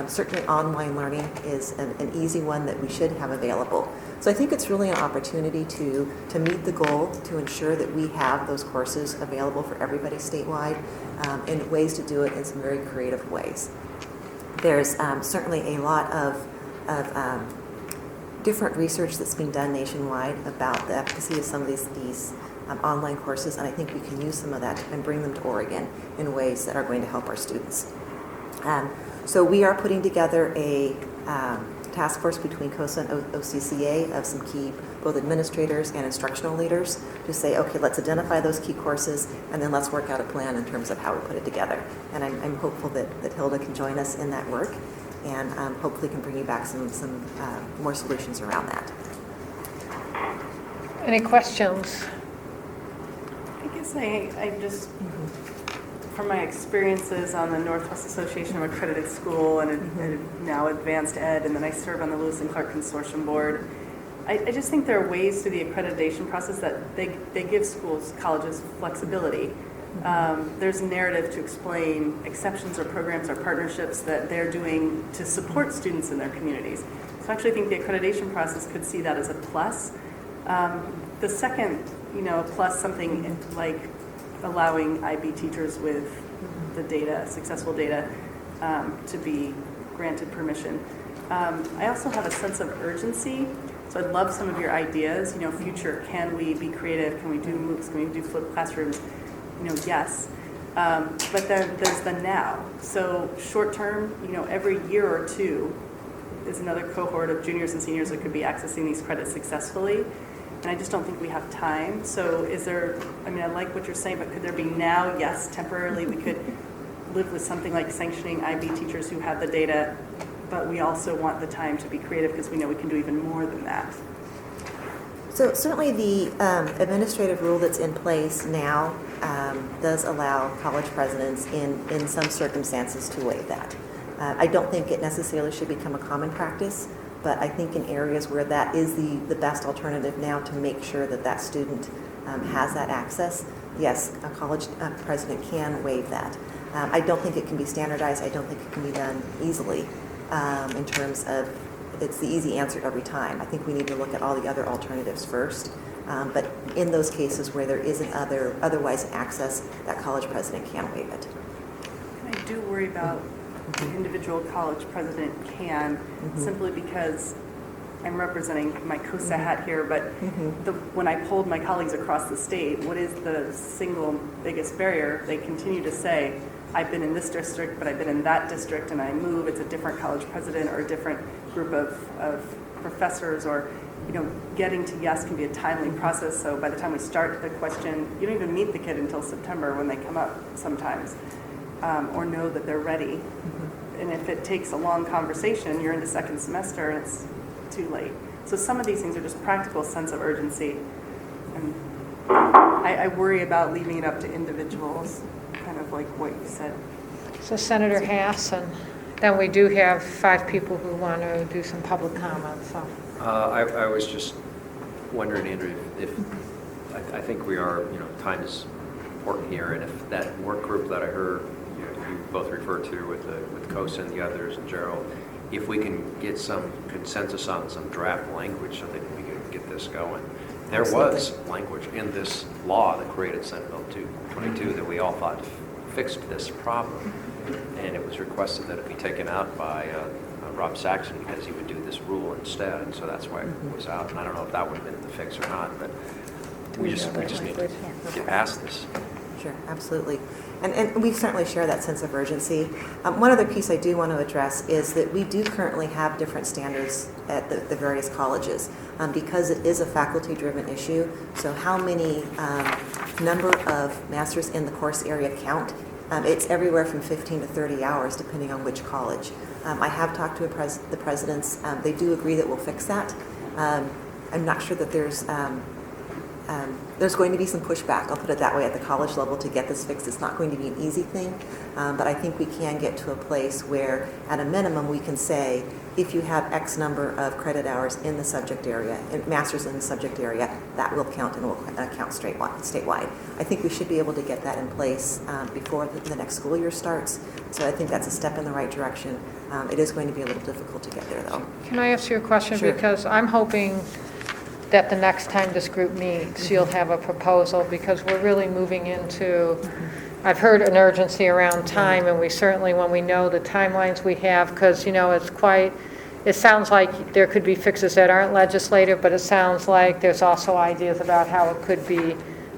M: Certainly online learning is an easy one that we should have available. So I think it's really an opportunity to meet the goal, to ensure that we have those courses available for everybody statewide, and ways to do it in some very creative ways. There's certainly a lot of different research that's being done nationwide about the efficacy of some of these online courses, and I think we can use some of that and bring them to Oregon in ways that are going to help our students. So we are putting together a task force between COSA and OCCA of some key both administrators and instructional leaders to say, okay, let's identify those key courses and then let's work out a plan in terms of how we put it together. And I'm hopeful that Hilda can join us in that work and hopefully can bring you back some more solutions around that.
A: Any questions?
D: I guess I just, from my experiences on the Northwest Association of Accredited School and now Advanced Ed, and then I serve on the Lewis and Clark Consortium Board, I just think there are ways through the accreditation process that they give schools, colleges flexibility. There's a narrative to explain exceptions or programs or partnerships that they're doing to support students in their communities. So I actually think the accreditation process could see that as a plus. The second, plus something like allowing IB teachers with the data, successful data, to be granted permission. I also have a sense of urgency, so I'd love some of your ideas. Future, can we be creative? Can we do MOOCs? Can we do flipped classrooms? Yes. But then there's the now. So short term, every year or two is another cohort of juniors and seniors that could be accessing these credits successfully. And I just don't think we have time. So is there, I like what you're saying, but could there be now? Yes, temporarily we could live with something like sanctioning IB teachers who have the data, but we also want the time to be creative because we know we can do even more than that.
M: So certainly the administrative rule that's in place now does allow college presidents in some circumstances to waive that. I don't think it necessarily should become a common practice, but I think in areas where that is the best alternative now to make sure that student has that access, yes, a college president can waive that. I don't think it can be standardized. I don't think it can be done easily in terms of it's the easy answer every time. I think we need to look at all the other alternatives first. But in those cases where there isn't otherwise access, that college president can waive it.
D: I do worry about the individual college president can, simply because I'm representing my COSA hat here, but when I polled my colleagues across the state, what is the single biggest barrier? They continue to say, I've been in this district, but I've been in that district, and I move, it's a different college president or a different group of professors, or getting to yes can be a timely process. So by the time we start the question, you don't even meet the kid until September when they come up sometimes, or know that they're ready. And if it takes a long conversation, you're in the second semester and it's too late. So some of these things are just practical sense of urgency. And I worry about leaving it up to individuals, kind of like what you said.
A: So Senator Hass, and then we do have 5 people who want to do some public comments. So.
I: I was just wondering, Andrew, if I think we are, time is important here, and if that work group that I heard you both referred to with COSA and the others and Gerald, if we can get some consensus on some draft language so that we can get this going. There was language in this law that created Senate Bill 222 that we all thought fixed this problem, and it was requested that it be taken out by Rob Saxon because he would do this rule instead, and so that's why it was out. And I don't know if that would have been the fix or not, but we just need to get past this.
M: Sure, absolutely. And we certainly share that sense of urgency. One other piece I do want to address is that we do currently have different standards at the various colleges because it is a faculty-driven issue. So how many number of masters in the course area count? It's everywhere from 15 to 30 hours, depending on which college. I have talked to the presidents. They do agree that we'll fix that. I'm not sure that there's There's going to be some pushback, I'll put it that way, at the college level to get this fixed. It's not going to be an easy thing, but I think we can get to a place where, at a minimum, we can say, if you have X number of credit hours in the subject area, masters in the subject area, that will count and will count statewide. I think we should be able to get that in place before the next school year starts. So I think that's a step in the right direction. It is going to be a little difficult to get there, though.
A: Can I ask you a question?
M: Sure.
A: Because I'm hoping that the next time this group meets, you'll have a proposal, because we're really moving into, I've heard an urgency around time, and we certainly, when we know the timelines we have, because, it sounds like there could be fixes that aren't legislative, but it sounds like there's also ideas about how it could be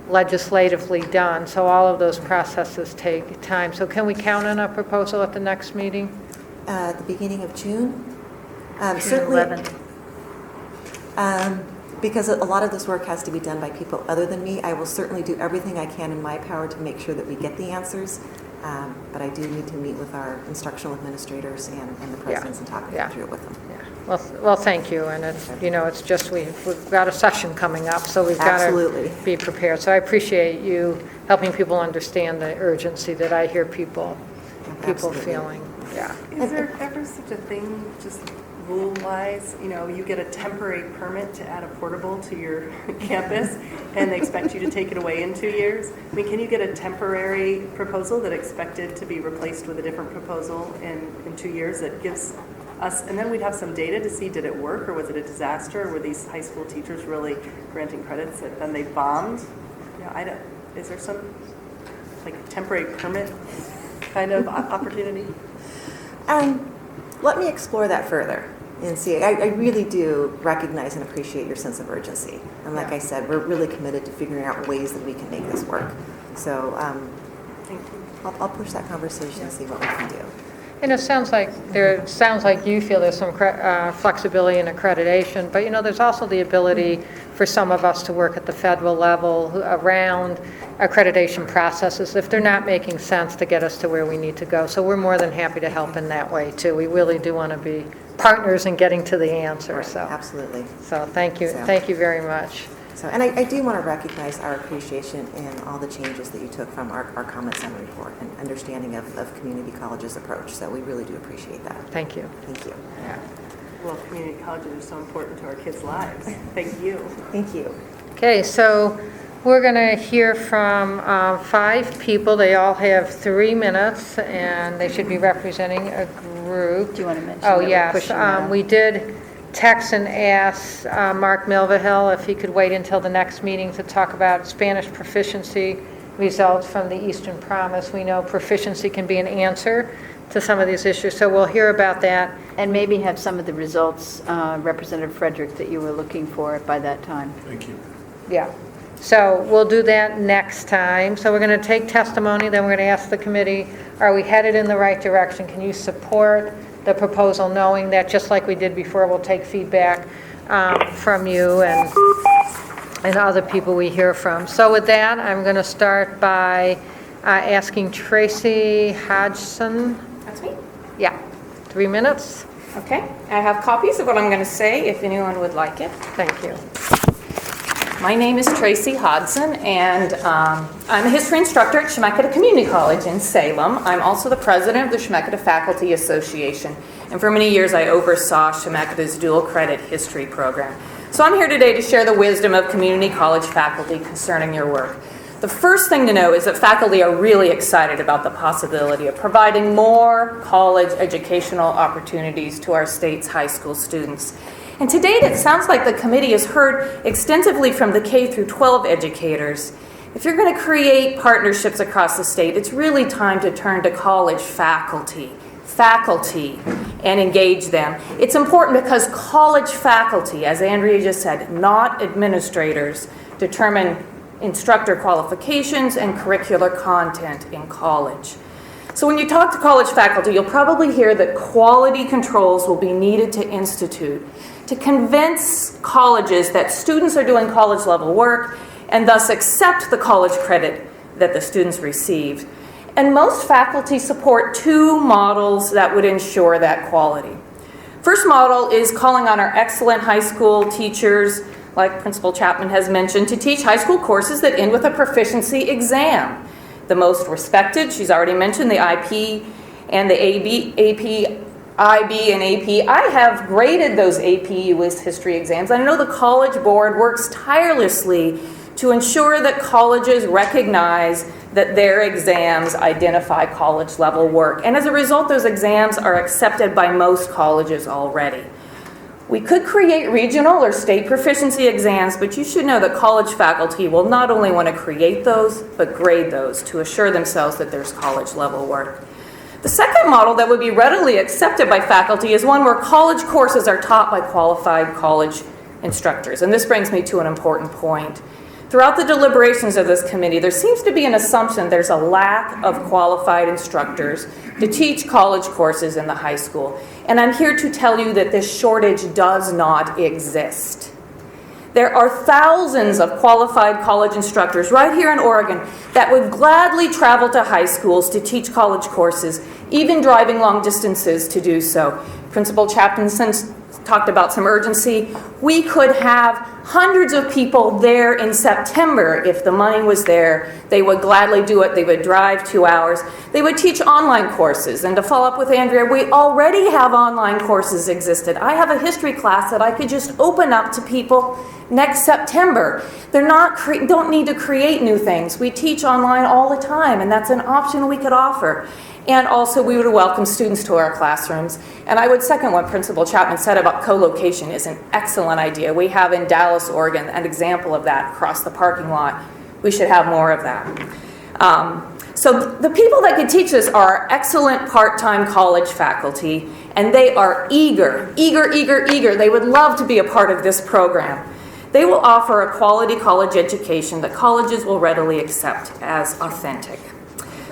A: legislatively done. So all of those processes take time. So can we count on a proposal at the next meeting?
M: At the beginning of June?
C: June
M: Certainly.
C: 11th.
M: Because a lot of this work has to be done by people other than me, I will certainly do everything I can in my power to make sure that we get the answers. But I do need to meet with our instructional administrators and the presidents and talk through it with them.
A: Yeah. Well, thank you. And it's just we've got a session coming up, so we've got to be prepared. So I appreciate you helping people understand the urgency that I hear people feeling. Yeah.
D: Is there ever such a thing, just rule-wise, you get a temporary permit to add a portable to your campus and they expect you to take it away in 2 years? I mean, can you get a temporary proposal that expected to be replaced with a different proposal in 2 years that gives us, and then we'd have some data to see, did it work or was it a disaster? Or were these high school teachers really granting credits that then they bombed? Is there some temporary permit kind of opportunity?
M: Let me explore that further and see. I really do recognize and appreciate your sense of urgency. And like I said, we're really committed to figuring out ways that we can make this work. So
D: Thank you.
M: I'll push that conversation and see what we can do.
A: And it sounds like you feel there's some flexibility in accreditation, but there's also the ability for some of us to work at the federal level around accreditation processes if they're not making sense to get us to where we need to go. So we're more than happy to help in that way too. We really do want to be partners in getting to the answer. So
M: absolutely.
A: So thank you very much.
M: So, and I do want to recognize our appreciation in all the changes that you took from our comments on the report and understanding of community college's approach. So we really do appreciate that.
A: Thank you.
M: Thank you.
A: Yeah.
D: Well, community colleges are so important to our kids' lives. Thank you.
M: Thank you.
A: Okay, so we're going to hear from 5 people. They all have 3 minutes, and they should be representing a group.
C: Do you want to mention?
A: Oh,
C: that we're
A: yes.
C: pushing that?
A: We did text and ask Mark Milvahill if he could wait until the next meeting to talk about Spanish proficiency results from the Eastern Promise. We know proficiency can be an answer to some of these issues, so we'll hear about that.
C: And maybe have some of the results, Representative Frederick, that you were looking for by that time.
H: Thank you.
A: Yeah. So we'll do that next time. So we're going to take testimony, then we're going to ask the committee, are we headed in the right direction? Can you support the proposal, knowing that just like we did before, we'll take feedback from you and other people we hear from. So with that, I'm going to start by asking Tracy Hodgson.
N: That's me.
A: Yeah, 3 minutes.
N: Okay. I have copies of what I'm going to say if anyone would like it.
A: Thank you.
N: My name is Tracy Hodson, and I'm a history instructor at Chemeketa Community College in Salem. I'm also the president of the Chemeketa Faculty Association, and for many years I oversaw Chemeketa's dual credit history program. So I'm here today to share the wisdom of community college faculty concerning your work. The first thing to know is that faculty are really excited about the possibility of providing more college educational opportunities to our state's high school students. And to date, it sounds like the committee has heard extensively from the K through 12 educators. If you're going to create partnerships across the state, it's really time to turn to college faculty, and engage them. It's important because college faculty, as Andrea just said, not administrators, determine instructor qualifications and curricular content in college. So when you talk to college faculty, you'll probably hear that quality controls will be needed to institute to convince colleges that students are doing college level work and thus accept the college credit that the students received. And most faculty support 2 models that would ensure that quality. First model is calling on our excellent high school teachers, like Principal Chapman has mentioned, to teach high school courses that end with a proficiency exam. The most respected, she's already mentioned, the IP and the IB and AP. I have graded those AP US history exams. I know the College Board works tirelessly to ensure that colleges recognize that their exams identify college level work. And as a result, those exams are accepted by most colleges already. We could create regional or state proficiency exams, but you should know that college faculty will not only want to create those, but grade those to assure themselves that there's college level work. The second model that would be readily accepted by faculty is one where college courses are taught by qualified college instructors. And this brings me to an important point. Throughout the deliberations of this committee, there seems to be an assumption there's a lack of qualified instructors to teach college courses in the high school. And I'm here to tell you that this shortage does not exist. There are thousands of qualified college instructors right here in Oregon that would gladly travel to high schools to teach college courses, even driving long distances to do so. Principal Chapman talked about some urgency. We could have hundreds of people there in September if the money was there. They would gladly do it. They would drive 2 hours. They would teach online courses. And to follow up with Andrea, we already have online courses existed. I have a history class that I could just open up to people next September. Don't need to create new things. We teach online all the time, and that's an option we could offer. And also, we would welcome students to our classrooms. And I would second what Principal Chapman said about co-location is an excellent idea. We have in Dallas, Oregon, an example of that across the parking lot. We should have more of that. So the people that can teach this are excellent part-time college faculty, and they are eager. They would love to be a part of this program. They will offer a quality college education that colleges will readily accept as authentic.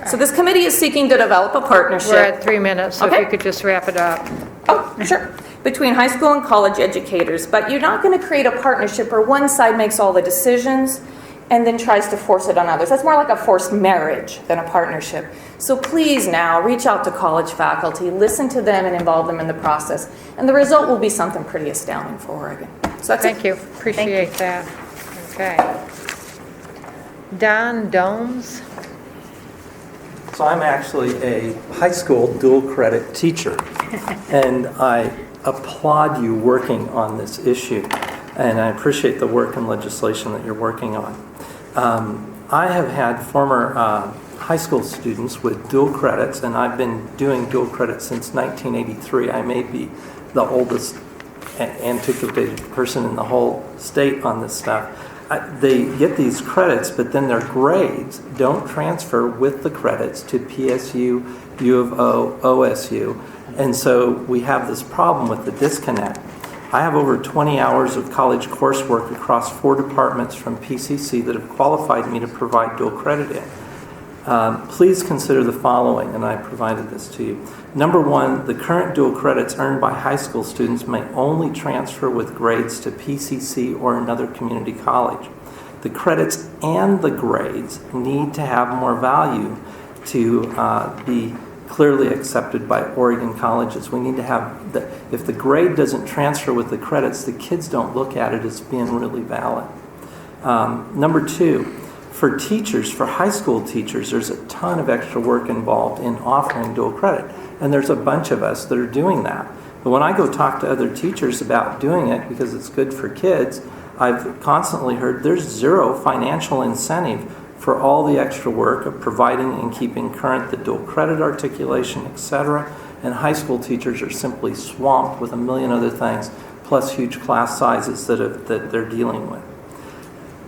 N: So this committee is seeking to develop a partnership.
A: We're at 3 minutes, so
N: Okay.
A: if you could just wrap it up.
N: Oh, sure. Between high school and college educators, but you're not going to create a partnership where one side makes all the decisions and then tries to force it on others. That's more like a forced marriage than a partnership. So please now reach out to college faculty, listen to them and involve them in the process. And the result will be something pretty astounding for Oregon. So that's
A: Thank you, appreciate that. Okay. Don Domes.
O: So I'm actually a high school dual credit teacher, and I applaud you working on this issue, and I appreciate the work and legislation that you're working on. I have had former high school students with dual credits, and I've been doing dual credit since 1983. I may be the oldest antiquated person in the whole state on this stuff. They get these credits, but then their grades don't transfer with the credits to PSU, U of O, OSU, and so we have this problem with the disconnect. I have over 20 hours of college coursework across 4 departments from PCC that have qualified me to provide dual credit in. Please consider the following, and I provided this to you. Number 1, the current dual credits earned by high school students may only transfer with grades to PCC or another community college. The credits and the grades need to have more value to be clearly accepted by Oregon colleges. We need to have, if the grade doesn't transfer with the credits, the kids don't look at it as being really valid. Number 2, for teachers, for high school teachers, there's a ton of extra work involved in offering dual credit. And there's a bunch of us that are doing that. But when I go talk to other teachers about doing it because it's good for kids, I've constantly heard there's zero financial incentive for all the extra work of providing and keeping current the dual credit articulation, etc. And high school teachers are simply swamped with a million other things, plus huge class sizes that they're dealing with.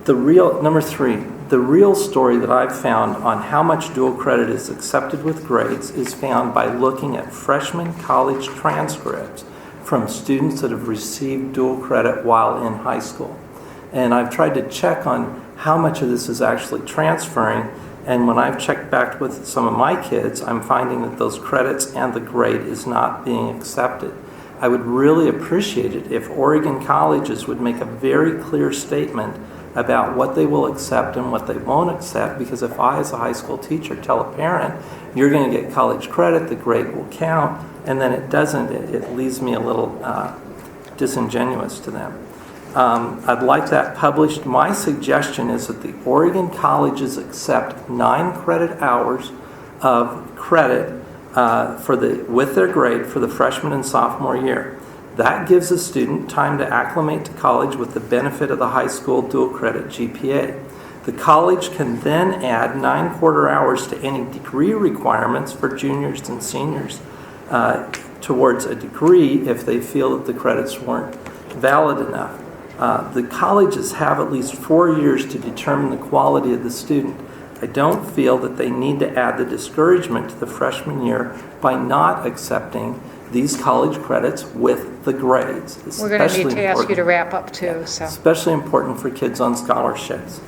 O: Number 3, the real story that I've found on how much dual credit is accepted with grades is found by looking at freshman college transcripts from students that have received dual credit while in high school. And I've tried to check on how much of this is actually transferring, and when I've checked back with some of my kids, I'm finding that those credits and the grade is not being accepted. I would really appreciate it if Oregon colleges would make a very clear statement about what they will accept and what they won't accept, because if I, as a high school teacher, tell a parent, you're going to get college credit, the grade will count, and then it doesn't, it leaves me a little disingenuous to them. I'd like that published. My suggestion is that the Oregon colleges accept 9 credit hours of credit with their grade for the freshman and sophomore year. That gives a student time to acclimate to college with the benefit of the high school dual credit GPA. The college can then add 9 quarter hours to any degree requirements for juniors and seniors towards a degree if they feel that the credits weren't valid enough. The colleges have at least 4 years to determine the quality of the student. I don't feel that they need to add the discouragement to the freshman year by not accepting these college credits with the grades.
A: We're going to need to ask you to wrap up too. So.
O: Especially important for kids on scholarships.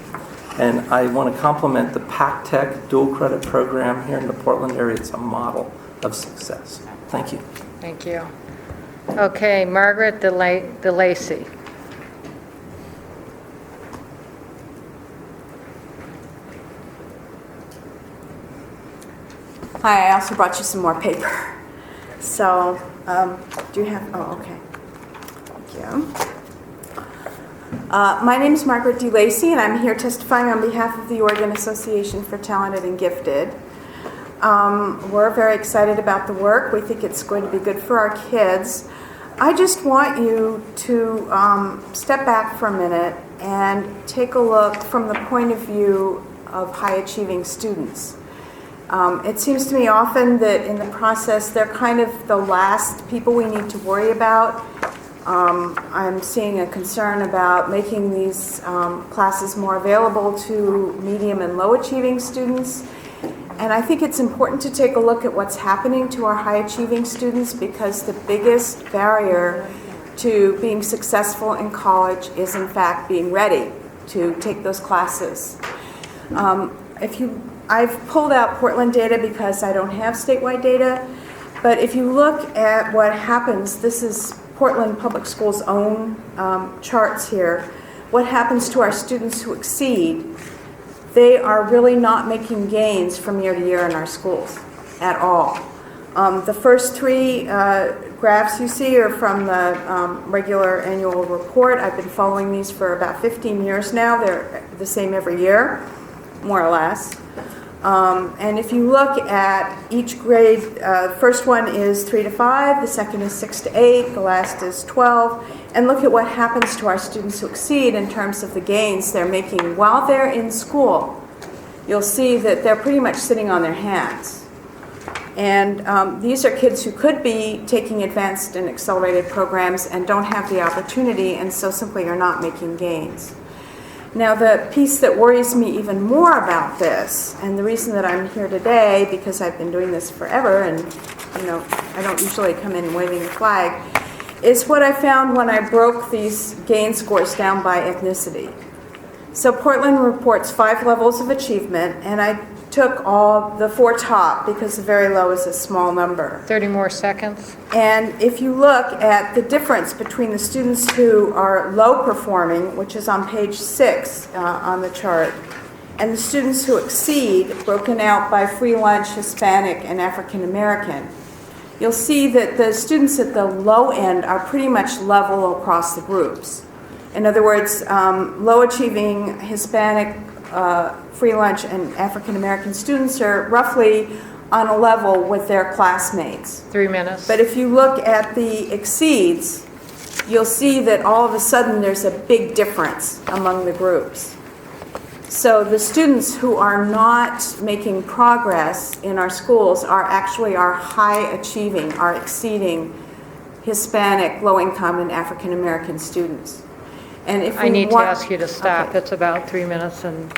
O: And I want to compliment the PacTech dual credit program here in the Portland area. It's a model of success. Thank you.
A: Thank you. Okay, Margaret DeLacy.
P: Hi, I also brought you some more paper. So, do you have, oh, okay. Thank you. My name is Margaret DeLacy, and I'm here testifying on behalf of the Oregon Association for Talented and Gifted. We're very excited about the work. We think it's going to be good for our kids. I just want you to step back for a minute and take a look from the point of view of high-achieving students. It seems to me often that in the process, they're kind of the last people we need to worry about. I'm seeing a concern about making these classes more available to medium and low achieving students. And I think it's important to take a look at what's happening to our high achieving students, because the biggest barrier to being successful in college is in fact being ready to take those classes. I've pulled out Portland data because I don't have statewide data, but if you look at what happens, this is Portland Public Schools' own charts here. What happens to our students who exceed? They are really not making gains from year to year in our schools at all. The first 3 graphs you see are from the regular annual report. I've been following these for about 15 years now. They're the same every year, more or less. And if you look at each grade, the first one is 3 to 5, the second is 6 to 8, the last is 12, and look at what happens to our students who exceed in terms of the gains they're making while they're in school. You'll see that they're pretty much sitting on their hands. And these are kids who could be taking advanced and accelerated programs and don't have the opportunity, and so simply are not making gains. Now, the piece that worries me even more about this, and the reason that I'm here today, because I've been doing this forever, and I don't usually come in waving the flag, is what I found when I broke these gain scores down by ethnicity. So Portland reports 5 levels of achievement, and I took all the 4 top because the very low is a small number.
A: 30 more seconds.
P: And if you look at the difference between the students who are low performing, which is on page 6 on the chart, and the students who exceed, broken out by free lunch, Hispanic, and African American, you'll see that the students at the low end are pretty much level across the groups. In other words, low achieving Hispanic, free lunch, and African American students are roughly on a level with their classmates.
A: 3 minutes.
P: But if you look at the exceeds, you'll see that all of a sudden there's a big difference among the groups. So the students who are not making progress in our schools are actually our high achieving, are exceeding Hispanic, low income, and African American students. And if
A: I need to ask you to stop.
P: Okay.
A: It's about 3 minutes and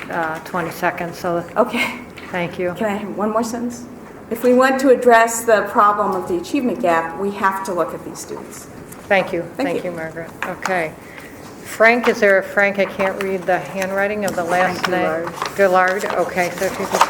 A: 20 seconds. So
P: Okay.
A: Thank you.
P: Can I have one more sentence? If we want to address the problem of the achievement gap, we have to look at these students.
A: Thank you. Thank you, Margaret. Okay. Frank, is there a Frank? I can't read the handwriting of the last name. Gillard. Okay. So if you could.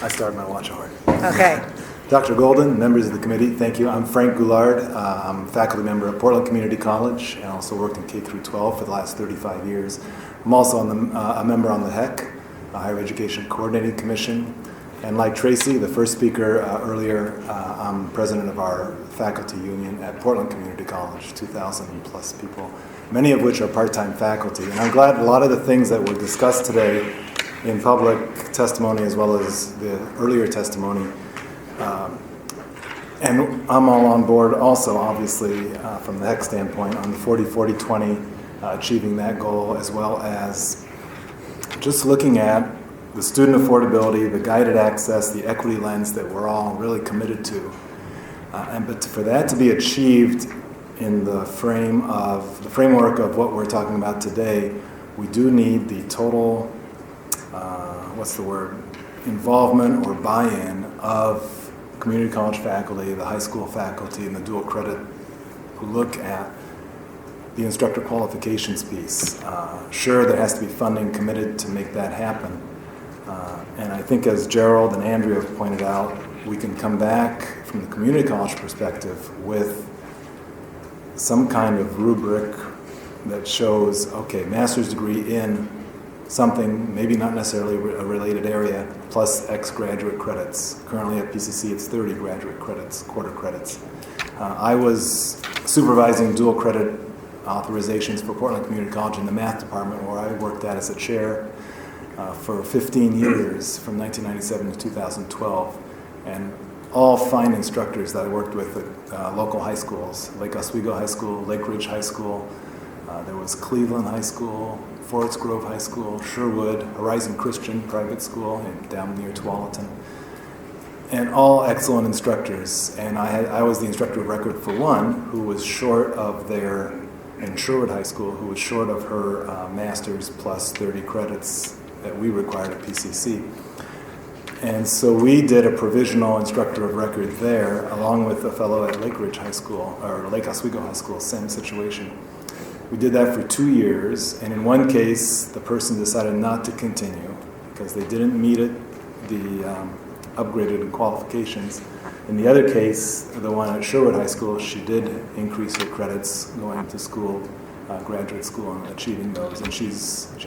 Q: I started my watch hard.
A: Okay.
Q: Dr. Golden, members of the committee, thank you. I'm Frank Goulard. I'm a faculty member at Portland Community College and also worked in K-12 for the last 35 years. I'm also a member on the HEC, Higher Education Coordinating Commission. And like Tracy, the first speaker earlier, I'm president of our faculty union at Portland Community College, 2,000 plus people, many of which are part-time faculty. And I'm glad a lot of the things that were discussed today in public testimony as well as the earlier testimony, and I'm all on board also, obviously, from the HEC standpoint on the 40-40-20, achieving that goal, as well as just looking at the student affordability, the guided access, the equity lens that we're all really committed to. But for that to be achieved in the framework of what we're talking about today, we do need the total, involvement or buy-in of community college faculty, the high school faculty, and the dual credit who look at the instructor qualifications piece. Sure, there has to be funding committed to make that happen. And I think as Gerald and Andrea have pointed out, we can come back from the community college perspective with some kind of rubric that shows, okay, master's degree in something, maybe not necessarily a related area, plus X graduate credits. Currently at PCC, it's 30 graduate credits, quarter credits. I was supervising dual credit authorizations for Portland Community College in the math department, where I worked at as a chair for 15 years, from 1997 to 2012. And all fine instructors that I worked with at local high schools, Lake Oswego High School, Lake Ridge High School, there was Cleveland High School, Forest Grove High School, Sherwood, Horizon Christian Private School down near Tualatin, and all excellent instructors. And I was the instructor of record for one who was short of in Sherwood High School, who was short of her master's plus 30 credits that we required at PCC. And so we did a provisional instructor of record there, along with a fellow at Lake Ridge High School, or Lake Oswego High School, same situation. We did that for 2 years, and in one case, the person decided not to continue because they didn't meet the upgraded qualifications. In the other case, the one at Sherwood High School, she did increase her credits going to school, graduate school, and achieving those. And she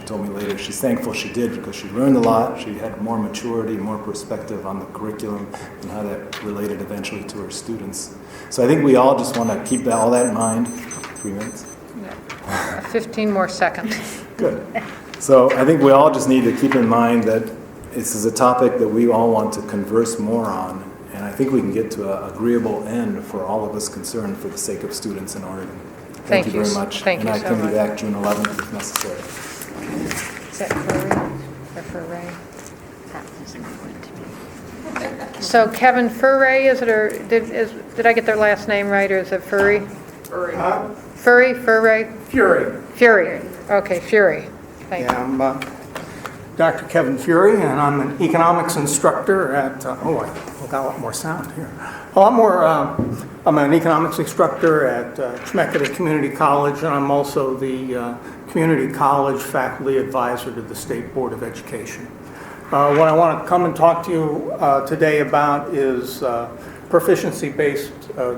Q: told me later she's thankful she did because she learned a lot. She had more maturity, more perspective on the curriculum and how that related eventually to her students. So I think we all just want to keep all that in mind. 3 minutes.
A: 15 more seconds.
Q: Good. So I think we all just need to keep in mind that this is a topic that we all want to converse more on, and I think we can get to an agreeable end for all of us concerned for the sake of students in Oregon. Thank you very much.
A: Thank you so much.
Q: And I can be back June 11th if necessary.
A: Is that Furry or Furray? So Kevin Furray, is it, or did I get their last name right, or is it Furry?
R: Furry.
A: Furray? Fury. Okay, Fury. Thank you.
R: I'm Dr. Kevin Fury, and I'm an economics instructor at, I got a lot more sound here. I'm an economics instructor at Chemeketa Community College, and I'm also the community college faculty advisor to the State Board of Education. What I want to come and talk to you today about is proficiency-based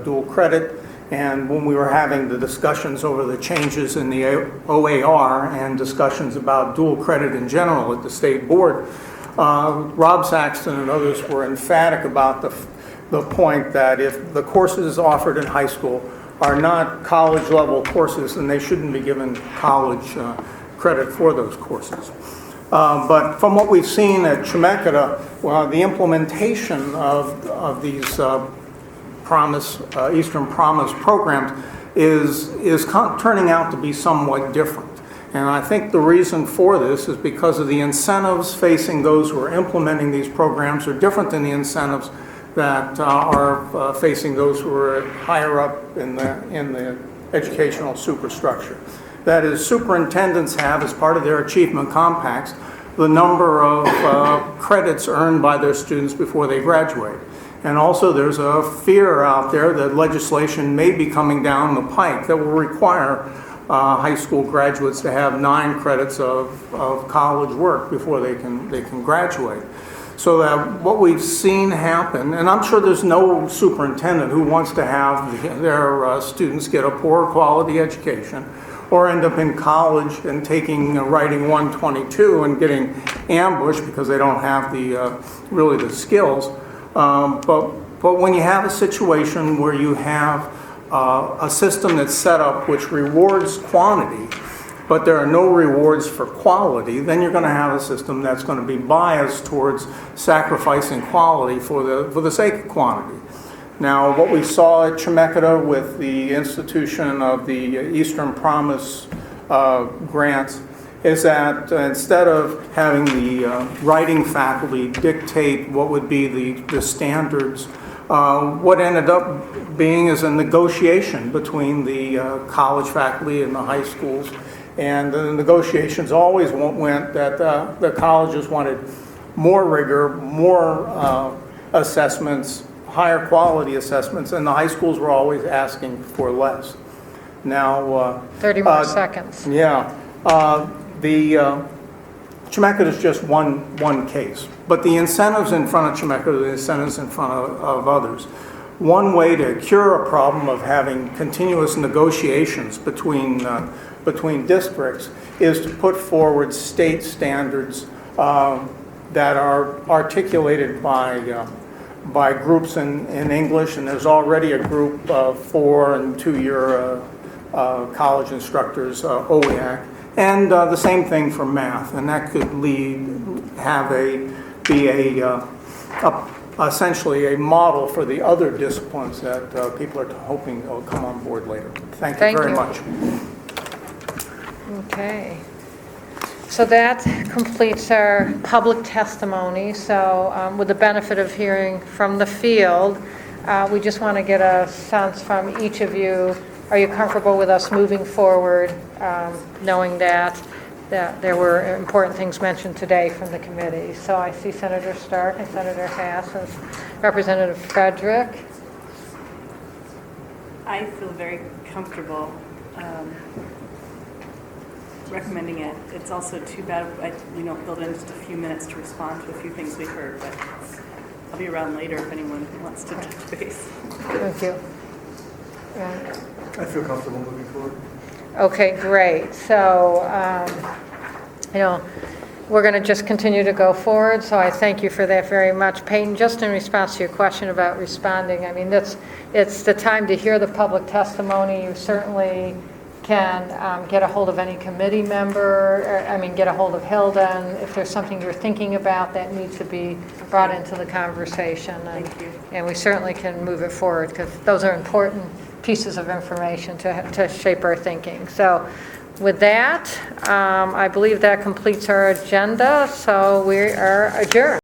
R: dual credit. And when we were having the discussions over the changes in the OAR and discussions about dual credit in general at the state board, Rob Saxton and others were emphatic about the point that if the courses offered in high school are not college level courses, then they shouldn't be given college credit for those courses. But from what we've seen at Chemeketa, the implementation of these Eastern Promise programs is turning out to be somewhat different. And I think the reason for this is because of the incentives facing those who are implementing these programs are different than the incentives that are facing those who are higher up in the educational superstructure. That is, superintendents have, as part of their achievement compacts, the number of credits earned by their students before they graduate. And also there's a fear out there that legislation may be coming down the pike that will require high school graduates to have 9 credits of college work before they can graduate. So that what we've seen happen, and I'm sure there's no superintendent who wants to have their students get a poor quality education or end up in college and taking writing 122 and getting ambushed because they don't have the really the skills. But when you have a situation where you have a system that's set up which rewards quantity, but there are no rewards for quality, then you're going to have a system that's going to be biased towards sacrificing quality for the sake of quantity. Now, what we saw at Chemeketa with the institution of the Eastern Promise grants is that instead of having the writing faculty dictate what would be the standards, what ended up being is a negotiation between the college faculty and the high schools. And the negotiations always went that the colleges wanted more rigor, more assessments, higher quality assessments, and the high schools were always asking for less. Now,
A: 30 more seconds.
R: Yeah. The Chemeketa is just one case, but the incentives in front of Chemeketa are the incentives in front of others. One way to cure a problem of having continuous negotiations between districts is to put forward state standards that are articulated by groups in English, and there's already a group of 4- and 2-year college instructors, OEIB, and the same thing for math, and that could essentially a model for the other disciplines that people are hoping will come on board later. Thank you very much.
A: Okay. So that completes our public testimony. So with the benefit of hearing from the field, we just want to get a sense from each of you. Are you comfortable with us moving forward, knowing that there were important things mentioned today from the committee? So I see Senator Stark and Senator Haas and Representative Frederick.
D: I feel very comfortable recommending it. It's also too bad we don't build in just a few minutes to respond to a few things we heard, but I'll be around later if anyone wants to touch base.
A: Thank you. Right.
E: I feel comfortable moving forward.
A: Okay, great. So, we're going to just continue to go forward. So I thank you for that very much. Peyton, just in response to your question about responding, I mean, it's the time to hear the public testimony. You certainly can get a hold of any committee member, get a hold of Hilda, and if there's something you're thinking about that needs to be brought into the conversation.
D: Thank you.
A: And we certainly can move it forward because those are important pieces of information to shape our thinking. So with that, I believe that completes our agenda, so we are adjourned.